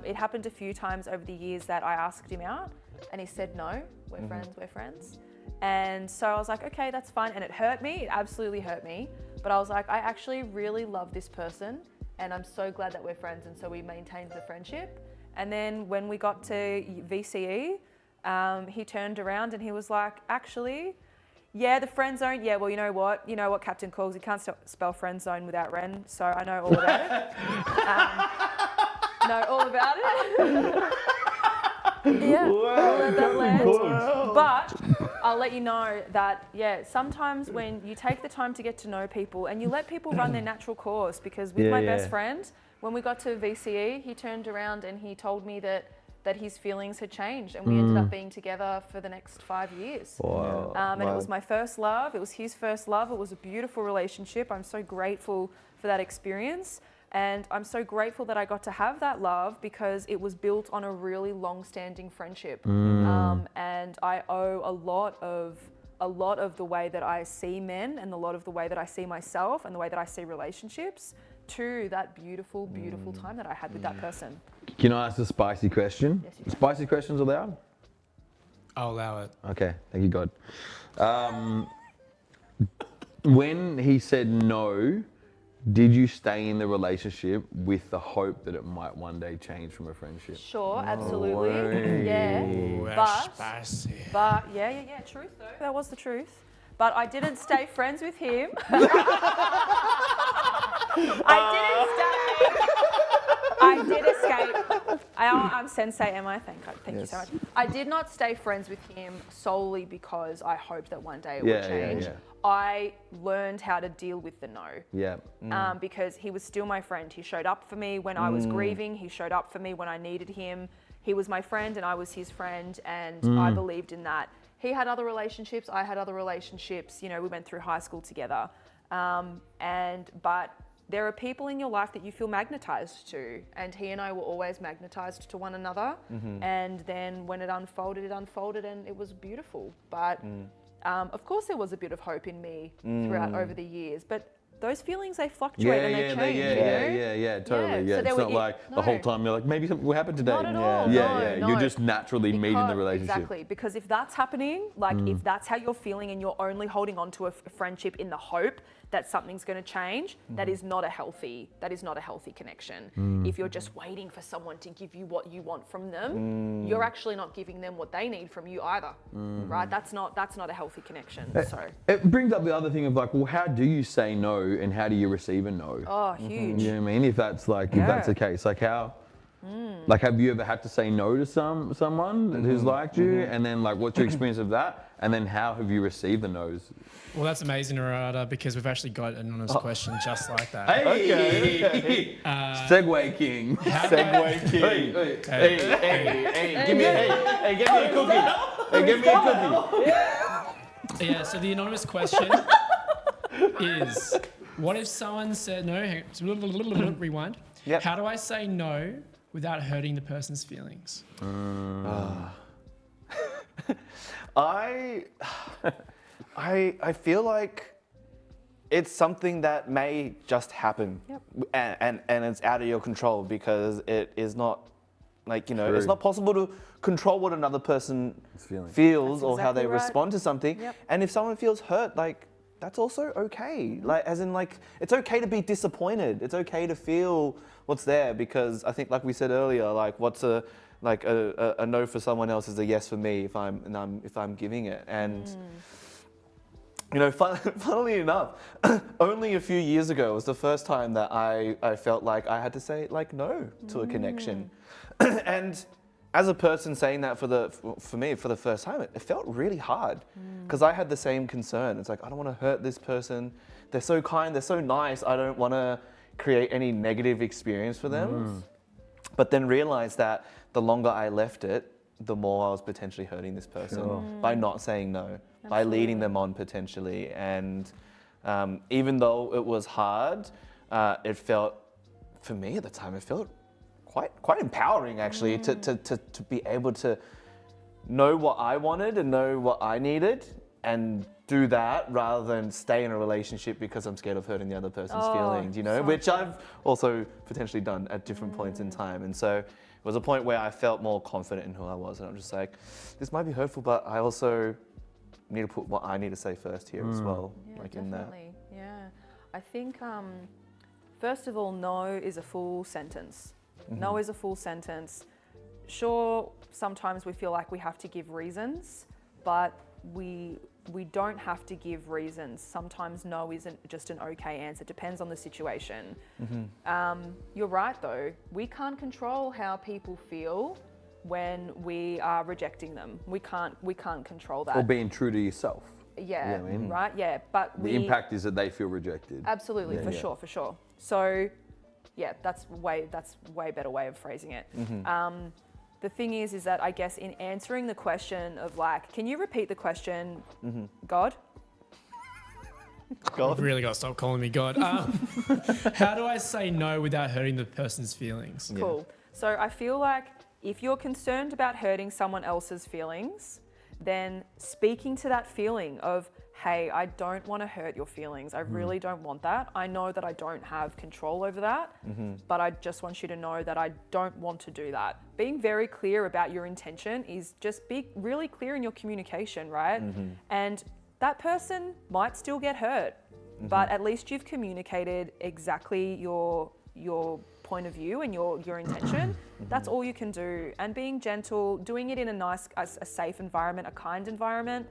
it happened a few times over the years that I asked him out and he said, no, we're friends. And so I was like, okay, that's fine. And it hurt me, it absolutely hurt me. But I was like, I actually really love this person and I'm so glad that we're friends. And so we maintained the friendship. And then when we got to VCE, he turned around and he was like, actually, yeah, the friend zone. Yeah, well, you know what, Captain Calls, you can't spell friend zone without Ren, so I know all about it. Know all about it. Yeah, all of that land. But I'll let you know that, yeah, sometimes when you take the time to get to know people and you let people run their natural course, because with my best friend, when we got to VCE, he turned around and he told me that his feelings had changed, and we ended up being together for the next 5 years. Wow. And it was my first love. It was his first love. It was a beautiful relationship. I'm so grateful for that experience. And I'm so grateful that I got to have that love because it was built on a really long-standing friendship. And I owe a lot of the way that I see men and a lot of the way that I see myself and the way that I see relationships to that beautiful, beautiful time that I had with that person. Can I ask a spicy question? Yes, you can. Spicy questions allowed? I'll allow it. Okay, thank you, God. When he said no, did you stay in the relationship with the hope that it might one day change from a friendship? Sure, absolutely. way. Yeah. Ooh, But, spicy. yeah, truth though. That was the truth. But I didn't stay friends with him. I did escape. I'm sensei, am I? Thank you so much. I did not stay friends with him solely because I hoped that one day it would change. Yeah. I learned how to deal with the no. Yeah. Because he was still my friend. He showed up for me when I was grieving. He showed up for me when I needed him. He was my friend and I was his friend, and I believed in that. He had other relationships. I had other relationships. You know, we went through high school together. But there are people in your life that you feel magnetized to, and he and I were always magnetized to one another. And then when it unfolded, and it was beautiful. But of course, there was a bit of hope in me throughout over the years. But those feelings, they fluctuate and they change. Totally. Yeah. So It's there not were- like the no. whole time you're like, maybe something will happen today. Not at all. No. You're just naturally meeting the relationship. Exactly, because if that's happening, like if that's how you're feeling and you're only holding on to a friendship in the hope that something's going to change, that is not a healthy connection. If you're just waiting for someone to give you what you want from them, you're actually not giving them what they need from you either, right? That's not a healthy connection. So It brings up the other thing of like, well, how do you say no and how do you receive a no? oh, huge. You know what I mean? If that's the case, like how, like have you ever had to say no to someone who's liked you, and then like what's your experience of that, and then how have you received the no's? Well, that's amazing, Narada, because we've actually got an anonymous question just like that. Okay. Segway King. Segway King. Hey, give me a cookie. Hey, give me a cookie. Yeah, so the anonymous question is, what if someone said no? Rewind. Yep. How do I say no without hurting the person's feelings? I feel like it's something that may just happen, and it's out of your control because it is not, like, it's not possible to control what another person feels or how they respond to something. And if someone feels hurt, like, that's also okay. Like, as in, like, it's okay to be disappointed. It's okay to feel what's there, because I think, like we said earlier, like, what's a no for someone else is a yes for me if I'm giving it. And funnily enough, only a few years ago was the first time that I felt like I had to say like no to a connection. And as a person saying that for me for the first time, it felt really hard because I had the same concern. It's like, I don't want to hurt this person. They're so kind, they're so nice. I don't want to create any negative experience for them. But then realized that the longer I left it, the more I was potentially hurting this person by not saying no, by leading them on potentially. And even though it was hard, it felt, for me at the time, it felt quite empowering actually to be able to know what I wanted and know what I needed and do that rather than stay in a relationship because I'm scared of hurting the other person's feelings, which I've also potentially done at different points in time. And so it was a point where I felt more confident in who I was, and I'm just like, this might be hurtful, but I also need to put what I need to say first here as well. Yeah, like definitely. Yeah. I think, first of all, no is a full sentence. No is a full sentence. sure, sometimes we feel like we have to give reasons, but we don't have to give reasons. Sometimes no isn't just an okay answer. It depends on the situation. You're right though. We can't control how people feel when we are rejecting them. We can't control that. Or being true to yourself. Yeah, You know what I mean? right. Yeah, but The impact is that they feel rejected. Absolutely, Yeah, yeah. for sure. So, yeah, that's way better way of phrasing it. The thing is that I guess in answering the question of like, can you repeat the question, God? You've really got to stop calling me God. How do I say no without hurting the person's feelings? Cool. So I feel like if you're concerned about hurting someone else's feelings, then speaking to that feeling of, hey, I don't want to hurt your feelings. I really don't want that. I know that I don't have control over that, but I just want you to know that I don't want to do that. Being very clear about your intention is just be really clear in your communication, right? And that person might still get hurt, but at least you've communicated exactly your point of view and your intention. That's all you can do. And being gentle, doing it in a nice, a safe environment, a kind environment.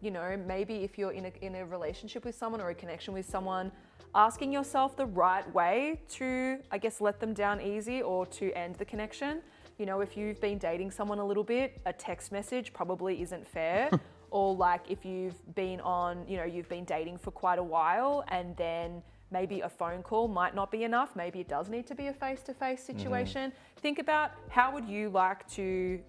You know, maybe if you're in a relationship with someone or a connection with someone, asking yourself the right way to, I guess, let them down easy or to end the connection. You know, if you've been dating someone a little bit, a text message probably isn't fair. Or like if you've been you've been dating for quite a while and then maybe a phone call might not be enough. Maybe it does need to be a face-to-face situation. Think about how would you like to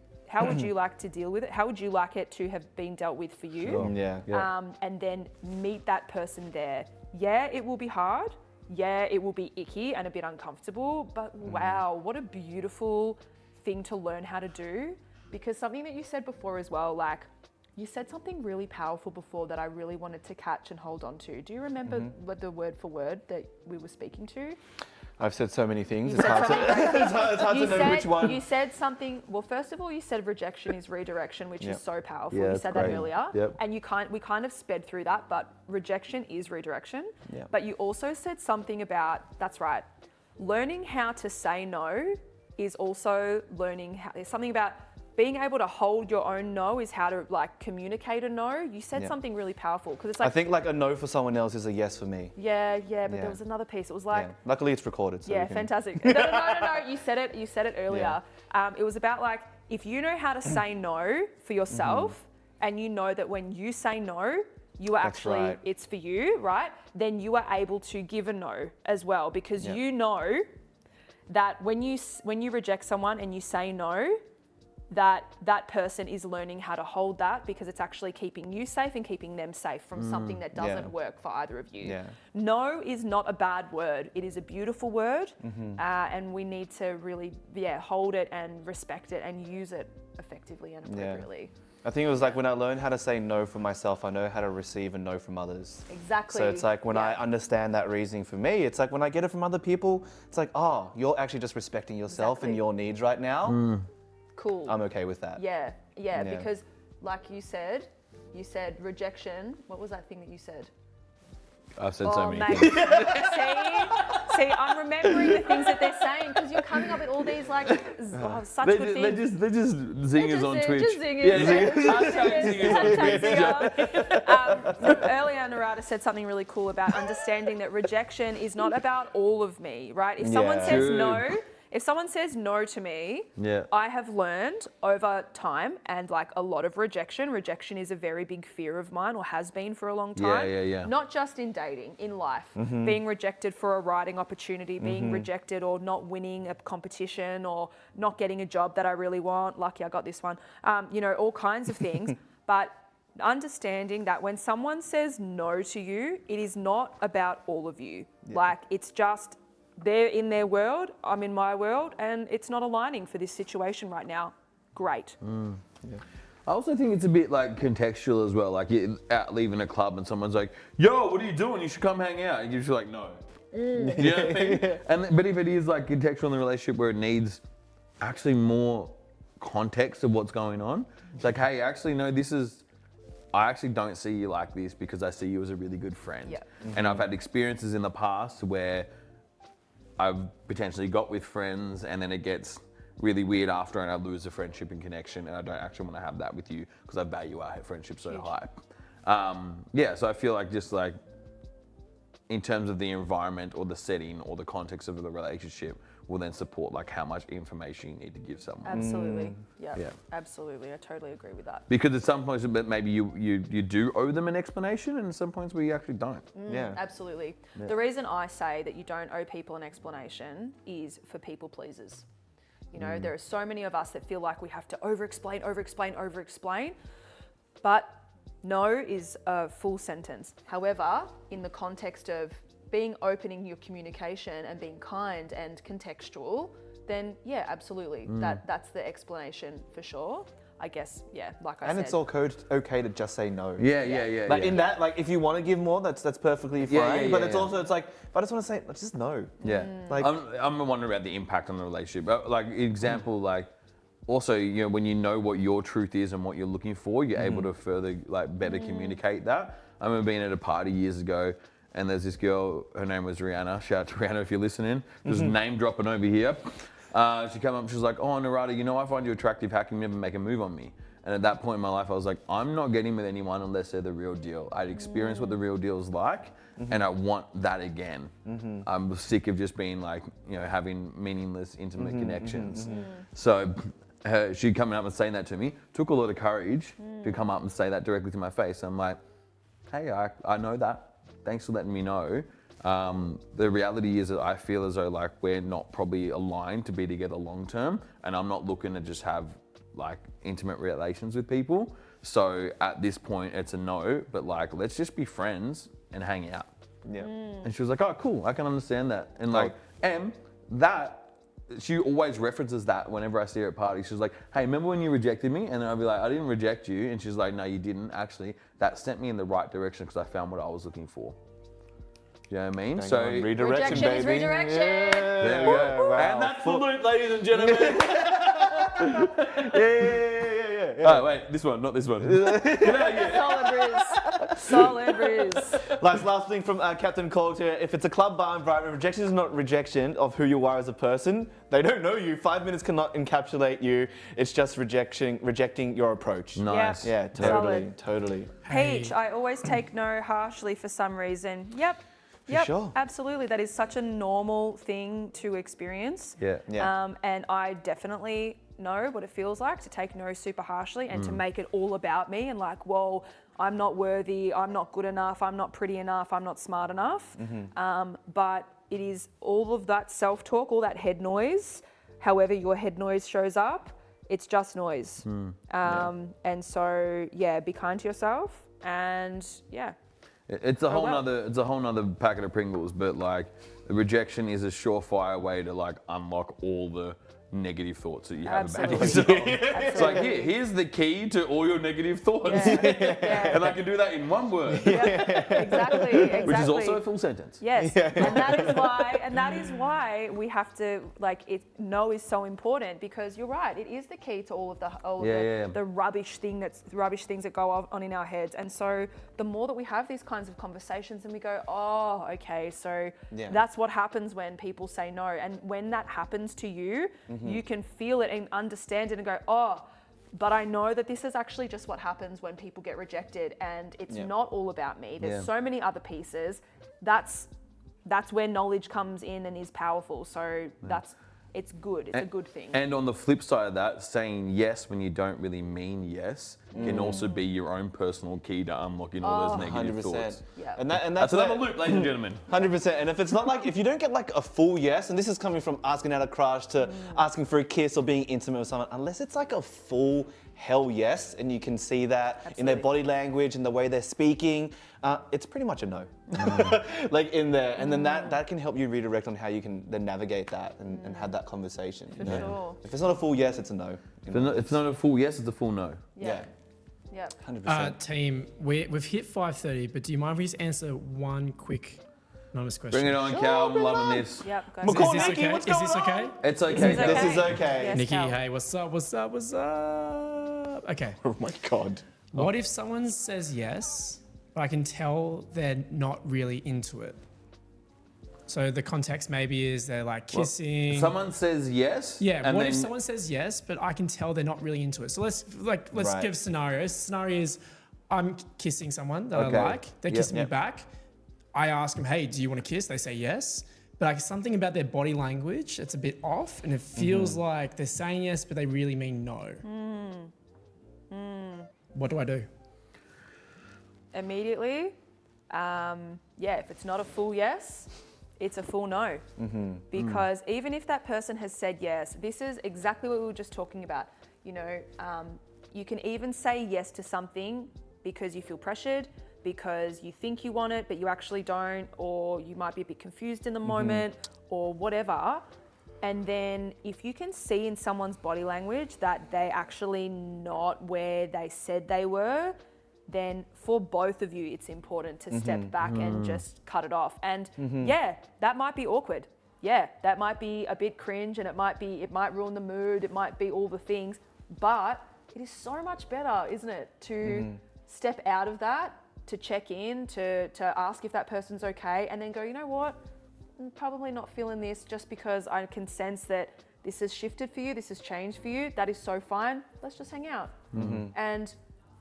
deal with it? How would you like it to have been dealt with for you? Sure. Yeah. And then meet that person there. Yeah, it will be hard. Yeah, it will be icky and a bit uncomfortable, but wow, what a beautiful thing to learn how to do. Because something that you said before as well, like you said something really powerful before that I really wanted to catch and hold on to. Do you remember what the word for word that we were speaking to? I've said so many things. You It's said hard to, it's hard to know which one. You said something, well, first of all, you said rejection is redirection, which is so powerful. Yeah, You it's said great. that earlier. Yep. And we kind of sped through that, but rejection is redirection. Yep. But you also said something about, that's right, learning how to say no is also there's something about being able to hold your own no is how to like communicate a no. You said something really powerful because it's like, I think like a no for someone else is a yes for me. but there was another piece. It was like, Luckily it's recorded. So we can... fantastic. No. You said it earlier. It was about like, if you know how to say no for yourself and you know that when you say no, you are actually, it's for you, right? Then you are able to give a no as well because you know that when you reject someone and you say no, that person is learning how to hold that because it's actually keeping you safe and keeping them safe from something that doesn't work for either of you. No is not a bad word. It is a beautiful word and we need to really hold it and respect it and use it effectively and appropriately. I think it was like when I learned how to say no for myself, I know how to receive a no from others. Exactly. So it's like when I understand that reasoning for me, it's like when I get it from other people, it's like, oh, you're actually just respecting yourself and your needs right now. Cool. I'm okay with that. Yeah, because like you said rejection. What was that thing that you said? I've said so many things. See, I'm remembering the things that they're saying because you're coming up with all these like such good things. They're just zingers on Twitch. Just zingers. Zingers. Earlier, Narada said something really cool about understanding that rejection is not about all of me, right? If someone says no. If someone says no to me, I have learned over time and like a lot of rejection is a very big fear of mine or has been for a long time. Not just in dating, in life. Being rejected for a writing opportunity, being rejected or not winning a competition or not getting a job that I really want. Lucky I got this one. All kinds of things. But understanding that when someone says no to you, it is not about all of you. Like it's just... they're in their world, I'm in my world, and it's not aligning for this situation right now. Great. I also think it's a bit like contextual as well. Like you're out leaving a club and someone's like, yo, what are you doing? You should come hang out. And you're just like, no. You know what I mean? But if it is like contextual in the relationship where it needs actually more context of what's going on, it's like, hey, actually, no, I actually don't see you like this because I see you as a really good friend. And I've had experiences in the past where I've potentially got with friends and then it gets really weird after and I lose the friendship and connection and I don't actually want to have that with you because I value our friendship so high. So I feel like just like in terms of the environment or the setting or the context of the relationship will then support like how much information you need to give someone. Absolutely. Yeah. Absolutely. I totally agree with that. Because at some points maybe you do owe them an explanation and at some points we actually don't. Absolutely. The reason I say that you don't owe people an explanation is for people pleasers. You know, there are so many of us that feel like we have to over-explain, but no is a full sentence. However, in the context of being open in your communication and being kind and contextual, then yeah, absolutely. That's the explanation for sure. I guess, like I said. And it's all okay to just say no. Yeah. Like in that, like if you want to give more, that's perfectly fine. But it's also, it's like, if I just want to say, just no. Yeah. Like I'm wondering about the impact on the relationship. Like example, like also, you know, when you know what your truth is and what you're looking for, you're able to further, like better communicate that. I remember being at a party years ago and there's this girl, her name was Rihanna. Shout out to Rihanna if you're listening. Just name dropping over here. She came up, she was like, oh, Narada, you know I find you attractive, how can you never make a move on me? And at that point in my life, I was like, I'm not getting with anyone unless they're the real deal. I'd experienced what the real deal is like, and I want that again. I'm sick of just being like, you know, having meaningless, intimate connections. So she coming up and saying that to me, took a lot of courage to come up and say that directly to my face. I'm like, hey, I know that. Thanks for letting me know. The reality is that I feel as though like we're not probably aligned to be together long term, and I'm not looking to just have like intimate relations with people. So at this point it's a no, but like let's just be friends and hang out. And she was like, oh cool, I can understand that. And like that she always references that whenever I see her at parties. She's like, hey, remember when you rejected me? And then I'll be like, I didn't reject you. And she's like, no, you didn't. Actually, that sent me in the right direction because I found what I was looking for. Do you know what I mean? So redirection, baby. Is redirection. There we go. Wow. And that's the loop, ladies and gentlemen. Yeah. Oh, wait, this one, not this one. Solid Riz. Last thing from Captain Cold here. If it's a club bar environment, rejection is not rejection of who you are as a person. They don't know you. 5 minutes cannot encapsulate you. It's just rejecting your approach. Nice. Yeah, totally. Peach, I always take no harshly for some reason. Yep, sure. Absolutely. That is such a normal thing to experience. And I definitely know what it feels like to take no super harshly and to make it all about me and like, whoa, I'm not worthy, I'm not good enough, I'm not pretty enough, I'm not smart enough. But it is all of that self-talk, all that head noise, however your head noise shows up, it's just noise. And so, be kind to yourself and It's a whole nother packet of Pringles, but like the rejection is a surefire way to like unlock all the negative thoughts that you have about yourself. It's like here's the key to all your negative thoughts. And I can do that in one word. Exactly. Which is also a full sentence. Yes. And that is why we have to no is so important because you're right, it is the key to all of the rubbish things that go on in our heads. And so the more that we have these kinds of conversations and we go, oh, okay, so that's what happens when people say no. And when that happens to you, you can feel it and understand it and go, oh, but I know that this is actually just what happens when people get rejected and it's not all about me. There's so many other pieces. That's where knowledge comes in and is powerful. So it's good. It's a good thing. And on the flip side of that, saying yes when you don't really mean yes can also be your own personal key to unlocking all those negative 100%. thoughts. And that's another loop, ladies and gentlemen. 100%. And if it's not like, if you don't get like a full yes, and this is coming from asking out a crush to asking for a kiss or being intimate with someone, unless it's like a full hell yes, and you can see that in their body language and the way they're speaking, it's pretty much a no. Like in there. And then that can help you redirect on how you can then navigate that and have that conversation. For sure. If it's not a full yes, it's a no. If it's not a full yes, it's a full no. Yeah. 100%. Team, we've hit 5:30, but do you mind if we just answer one quick anonymous question? Bring it on, Cal. I'm loving this. Yep, McCall, Is this Nikki, okay? what's Is going this okay? on? It's okay. This is okay. Yes, Nikki, Cal. hey, what's up? Okay. Oh my God. What if someone says yes, but I can tell they're not really into it? So the context maybe is they're like kissing. Someone says yes. Yeah, and what then if someone says yes, but I can tell they're not really into it? So let's Right. give scenarios. Scenario is I'm kissing someone that Okay. I like. They're Yep, kissing yep. me back. I ask them, hey, do you want to kiss? They say yes. But like something about their body language, it's a bit off, and it feels like they're saying yes, but they really mean no. What do I do? Immediately, if it's not a full yes, it's a full no. Because even if that person has said yes, this is exactly what we were just talking about. You know, you can even say yes to something because you feel pressured, because you think you want it, but you actually don't, or you might be a bit confused in the moment, or whatever. And then if you can see in someone's body language that they're actually not where they said they were, then for both of you, it's important to step back and just cut it off. And yeah, that might be awkward. Yeah, that might be a bit cringe, and it might ruin the mood. It might be all the things, but it is so much better, isn't it, to step out of that, to check in, to ask if that person's okay, and then go, you know what? I'm probably not feeling this, just because I can sense that this has shifted for you, this has changed for you. That is so fine. Let's just hang out. And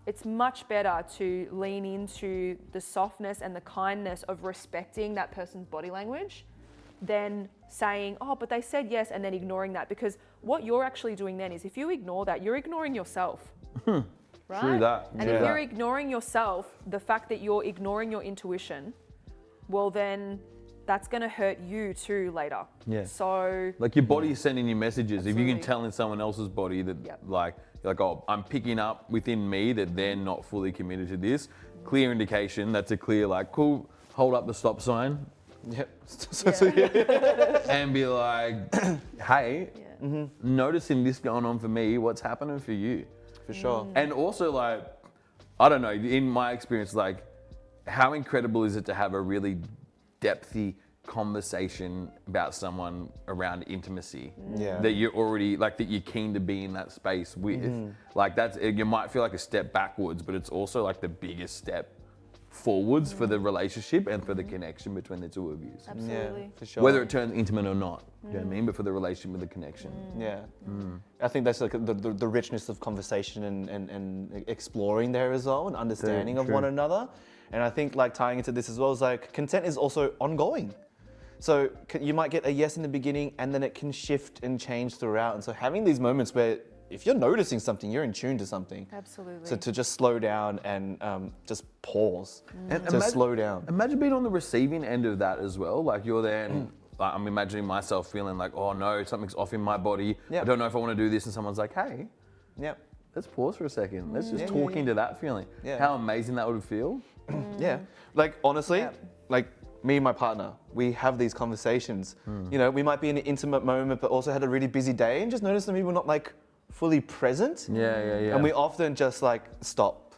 it's much better to lean into the softness and the kindness of respecting that person's body language than saying, oh, but they said yes, and then ignoring that. Because what you're actually doing then is, if you ignore that, you're ignoring yourself. Right? True that. And if you're ignoring yourself, the fact that you're ignoring your intuition, well then that's going to hurt you too later. Yeah. So Like your body is sending you messages. If you can Absolutely. tell in someone else's body that like, you're like, oh, I'm picking up within me that they're not fully committed to this, clear indication. That's a clear like, cool, hold up the stop sign. Yep. And be like, hey, noticing this going on for me, what's happening for you? For sure. And also like, I don't know, in my experience, like how incredible is it to have a really depthy conversation about someone around intimacy that you're already like, that you're keen to be in that space with. Like that's, you might feel like a step backwards, but it's also like the biggest step forwards for the relationship and for the connection between the two of you. absolutely. Yeah, for sure. Whether it turns intimate or not, do you know what I mean? But for the relationship and the connection. Yeah, I think that's like the richness of conversation and exploring there as well, and understanding of true. one another. And I think like tying into this as well is like consent is also ongoing. So you might get a yes in the beginning, and then it can shift and change throughout. And so having these moments where if you're noticing something, you're in tune to something. Absolutely. So to just slow down and just pause, And to slow down. Imagine being on the receiving end of that as well. Like you're there and like, I'm imagining myself feeling like, oh no, something's off in my body. I don't know if I want to do this. And someone's like, hey, let's pause for a second. Let's just talk into that feeling. Yeah. How amazing that would feel. Yeah, like honestly, like me and my partner, we have these conversations. You know, we might be in an intimate moment, but also had a really busy day, and just notice that we were not like fully present. Yeah. And we often just like stop,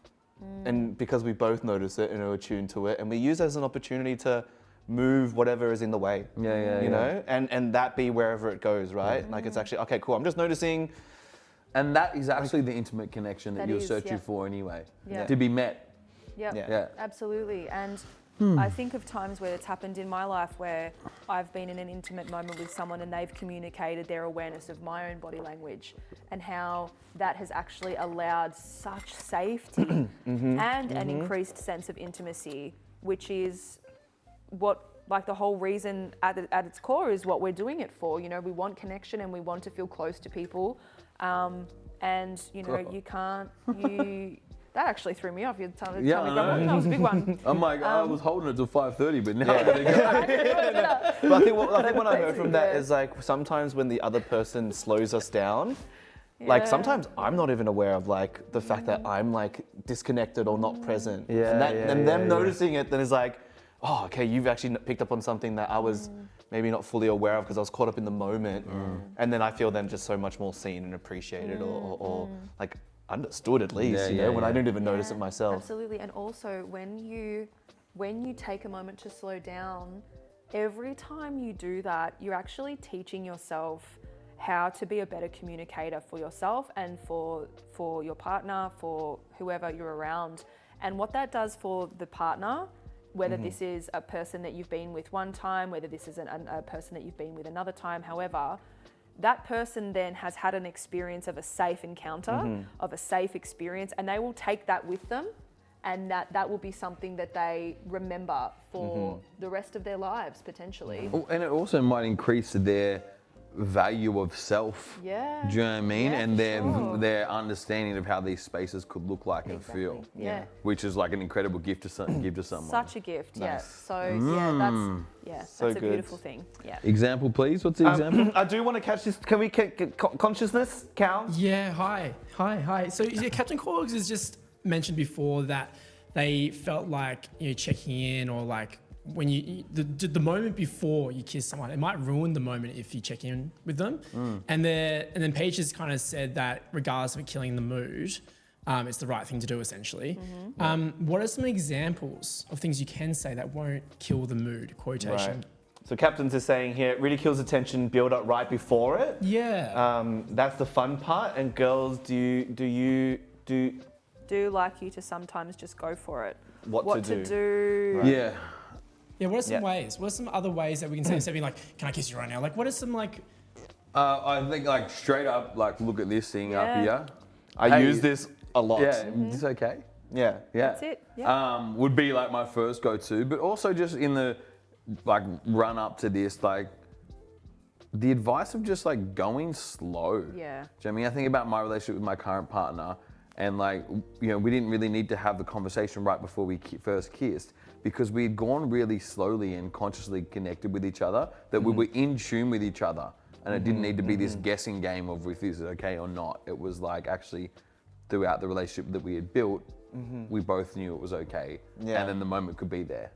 and because we both notice it and are attuned to it, and we use it as an opportunity to move whatever is in the way. You know, and that be wherever it goes, right? Like it's actually okay, cool. I'm just noticing. And that is actually the intimate connection that you're searching for anyway. To be met. Yep. Absolutely. And I think of times where it's happened in my life where I've been in an intimate moment with someone and they've communicated their awareness of my own body language, and how that has actually allowed such safety and an increased sense of intimacy, which is what, like the whole reason at its core is what we're doing it for. You know, we want connection and we want to feel close to people. And you know, you can't, that actually threw me off. You tell me that was a big one. I'm like, I was holding it till 5:30, but now I gotta go. But I think what I heard from that is like sometimes when the other person slows us down, like sometimes I'm not even aware of like the fact that I'm like disconnected or not present. And them noticing it then is like, oh, okay, you've actually picked up on something that I was maybe not fully aware of because I was caught up in the moment. And then I feel then just so much more seen and appreciated or like understood at least, you know, when I didn't even notice it myself. Absolutely. And also when you take a moment to slow down, every time you do that, you're actually teaching yourself how to be a better communicator for yourself and for your partner, for whoever you're around. And what that does for the partner whether this is a person that you've been with one time, whether this is a person that you've been with another time, however, that person then has had an experience of a safe encounter, of a safe experience, and they will take that with them, and that will be something that they remember for the rest of their lives, potentially. Oh, and it also might increase their value of self. Yeah. Do you know what I mean? Yeah, and for their understanding of how these spaces could look like and feel. Yeah. Which is like an incredible gift to give to someone. Such a gift, yeah. Nice. So that's So a good. beautiful thing. Yeah. Example, please. What's the example? I do want to catch this. Can we consciousness, Cal? Yeah, hi. So yeah, Captain Corgs has just mentioned before that they felt like checking in, or like when the moment before you kiss someone, it might ruin the moment if you check in with them. And then Paige has kind of said that regardless of it killing the mood, it's the right thing to do essentially. What are some examples of things you can say that won't kill the mood? Quotation. Right. So Captain's is saying here, it really kills the tension build up right before it. Yeah. That's the fun part. And girls, Do like you to sometimes just go for it. What to do. Right. Yeah. Yeah, what are some ways? What are some other ways that we can say instead of being like, can I kiss you right now? Like, what are some like... I think like straight up, like look at this thing up here. I use this a lot. Yeah, it's okay. Yeah. That's it. Yeah. Would be like my first go-to, but also just in the like run up to this, like the advice of just like going slow. Yeah. Do you know what I mean? I think about my relationship with my current partner, and like, we didn't really need to have the conversation right before we first kissed, because we had gone really slowly and consciously connected with each other, that we were in tune with each other. And it didn't need to be this guessing game of if this is okay or not. It was like actually throughout the relationship that we had built, we both knew it was okay. Yeah. And then the moment could be there.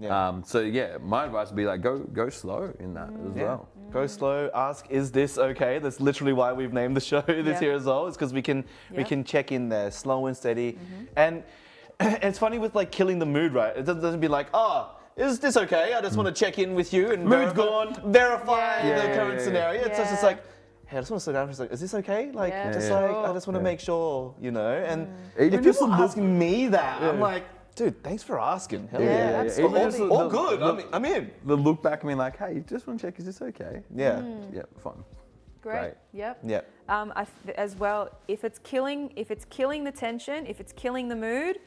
Yeah. So yeah, my advice would be like, go slow in that as well. Go slow. Ask, is this okay? That's literally why we've named the show this here as well. It's because we can check in there, slow and steady. And it's funny with like killing the mood, right? It doesn't be like, oh, is this okay? I just want to check in with you and verify the current scenario. It's just like, hey, I just want to slow down for a second. Is this okay? Like, I just want to make sure, And if people are asking me that, I'm like, dude, thanks for asking. Hell yeah. Absolutely. All good. I'm in. The look back, I mean, like, hey, just want to check, is this okay? Yeah. Yeah, fun. Great. Yep. Yeah. As well, if it's killing the tension, if it's killing the mood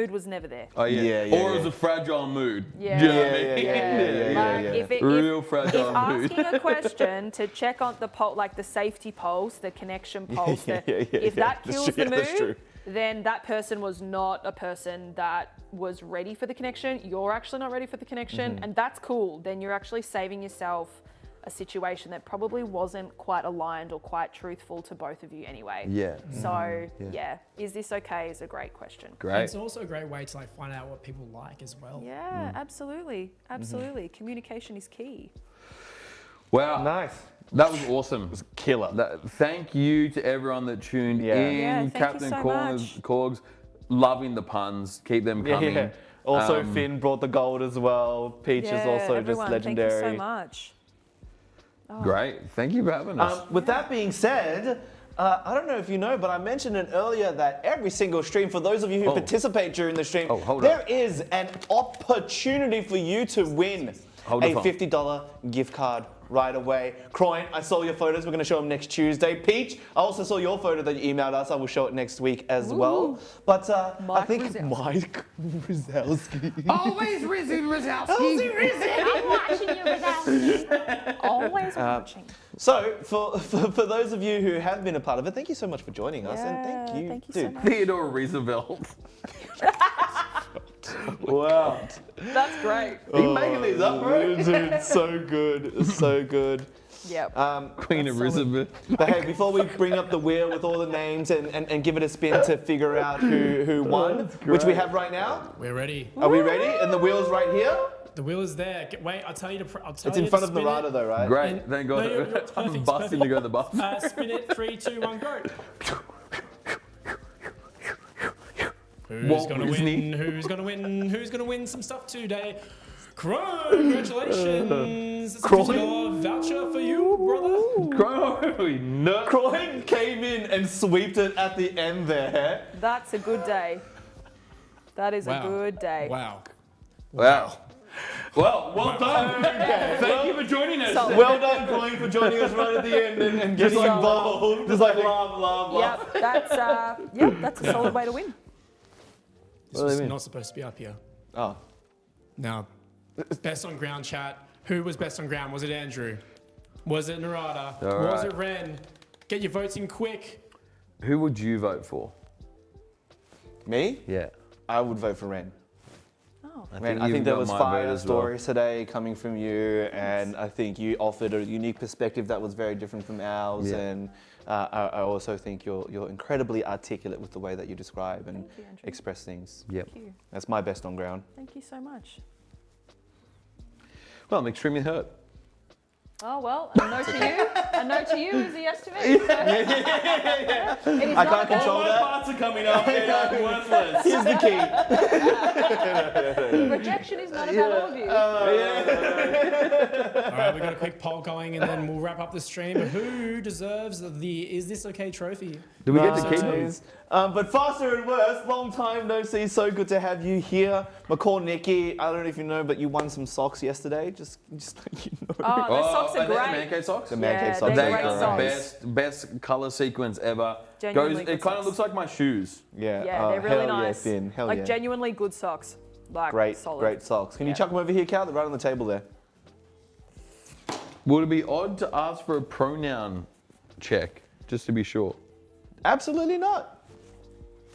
was never there. Oh yeah. Or it was a fragile mood. Yeah. Do you know what I mean? If Real fragile mood. asking a question to check on the like the safety pulse, the connection pulse, if that kills the mood, then that person was not a person that was ready for the connection. You're actually not ready for the connection, and that's cool. Then you're actually saving yourself a situation that probably wasn't quite aligned or quite truthful to both of you anyway. Yeah. So is this okay is a great question. Great. It's also a great way to like find out what people like as well. Yeah, absolutely. Communication is key. Wow. Nice. That was awesome. It was killer. Thank you to everyone that tuned in. Yeah, thank Captain you so much. Corgs, loving the puns. Keep them coming. Yeah. Also, Finn brought the gold as well. Peach is also everyone, just legendary. Thank you so much. Great. Thank you for having us. With that being said, I don't know if you know, but I mentioned it earlier that every single stream, for those of you who participate during the stream, there is an opportunity for you to win a $50 gift card right away. Croydon, I saw your photos. We're going to show them next Tuesday. Peach, I also saw your photo that you emailed us. I will show it next week as well. But I think Mike Rizalski. Always Rizzy Rizalski. I'm watching you, Rizalski. Always watching. So, for those of you who have been a part of it, thank you so much for joining us. And thank you, thank you dude. so much. Theodore Roosevelt. Wow. That's great. Are you making these up, bro? Dude, so good. So good. Yep. Queen Elizabeth. But hey, before we bring up the wheel with all the names and give it a spin to figure out who won, which we have right now. We're ready. Are we ready? And the wheel's right here? The wheel is there. Wait, I'll tell you to. It's in front of Narada though, right? Great. Thank God. I'm busting to go to the bus. Spin it. 3, 2, 1, go. Who's Walt gonna Disney. win? Who's gonna win? Who's gonna win some stuff today? Congratulations! It's a $50 voucher for you, brother. Croydon came in and sweeped it at the end there. That's a good day. That is a good day. Wow. Wow. Well done. Thank you for joining us. Solid. Well done, Colleen, for joining us right at the end and getting involved. Just like love. Yep, that's a solid way to win. This was not supposed to be up here. Oh. Now, best on ground chat. Who was best on ground? Was it Andrew? Was it Narada? All Was right. it Ren? Get your votes in quick. Who would you vote for? Me? Yeah. I would vote for Ren. Oh. I think you've there got was my fire vote as well. stories today coming from you, and I think you offered a unique perspective that was very different from ours. Yeah. And I also think you're incredibly articulate with the way that you describe and Thank you, Andrew. express things. Yep. Thank you. That's my best on ground. Thank you so much. Well, I'm extremely hurt. Oh, well, a no to you. A no to you is a yes to me. So. It is I not can't a control goal. that. Parts are coming up and I'm worthless. Here's the key. Rejection is not about all of you. All right, we've got a quick poll going, and then we'll wrap up the stream. Who deserves the "Is This Okay" trophy? Do we get to keep Nice. But faster and worse, long time no see. So good to have you here. McCall Nicky, I don't know if you know, but you won some socks yesterday. Just like you know. Oh, those socks are they great. Man Cave socks? The Man Cave Yeah, socks they're are great great. socks. Best color sequence ever. Genuinely It good kind of socks. looks like my shoes. Yeah, Yeah, they're really hell nice. Yeah, Finn. Hell like yeah. genuinely good socks. Like Great, solid. great socks. Can you Yeah. chuck them over here, Cal? They're right on the table there. Would it be odd to ask for a pronoun check, just to be sure? Absolutely not.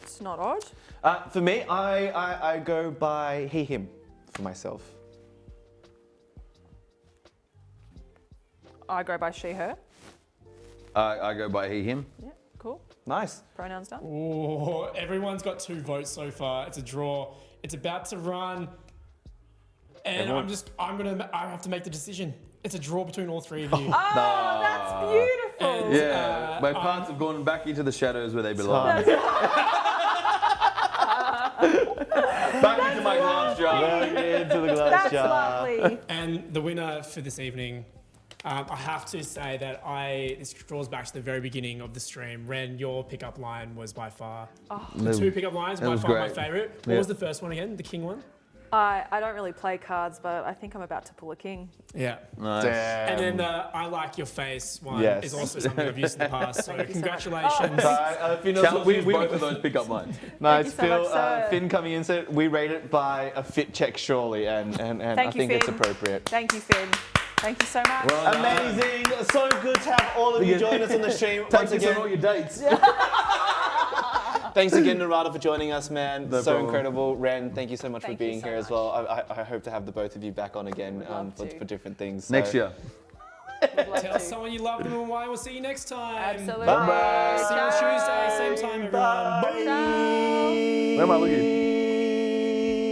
It's not odd. For me, I go by he, him for myself. I go by she, her. I go by he, him. Yeah, cool. Nice. Pronouns done. Oh, everyone's got 2 votes so far. It's a draw. It's about to run, and I have to make the decision. It's a draw between all 3 of you. Oh, that's beautiful. And, Yeah, my parts have gone back into the shadows where they belong. Nice. Back into my glass jar. Back into the glass That's jar. lovely. And the winner for this evening, I have to say that this draws back to the very beginning of the stream. Ren, your pickup line was by far the 2 pickup lines That by was far my great. favorite. What Yeah. was the first one again? The king one? I don't really play cards, but I think I'm about to pull a king. Yeah. Nice. And then the I like your face one Yes. is also something I've used in the past. So Thank you so much. congratulations. Finn, Challenge both of those pickup lines. Nice, you so Phil. much, sir. Finn coming in said we rate it by a fit check surely, and I Thank you, think it's Finn. appropriate. Thank you, Finn. Thank you so much. Well done. Amazing! So good to have all of you join us on the stream once Take this again. on all your dates. Thanks again, Narada, for joining us, man. No so problem. incredible. Ren, thank you so much Thank for you being so here as much. well. I hope to have the both of you back on again love for to. different things. Next So- year. Would love Tell to. someone you love them and why. We'll see you next time. Absolutely. Bye-bye. See you on Tuesday, same time, everyone. Bye. Ciao. Where am I looking?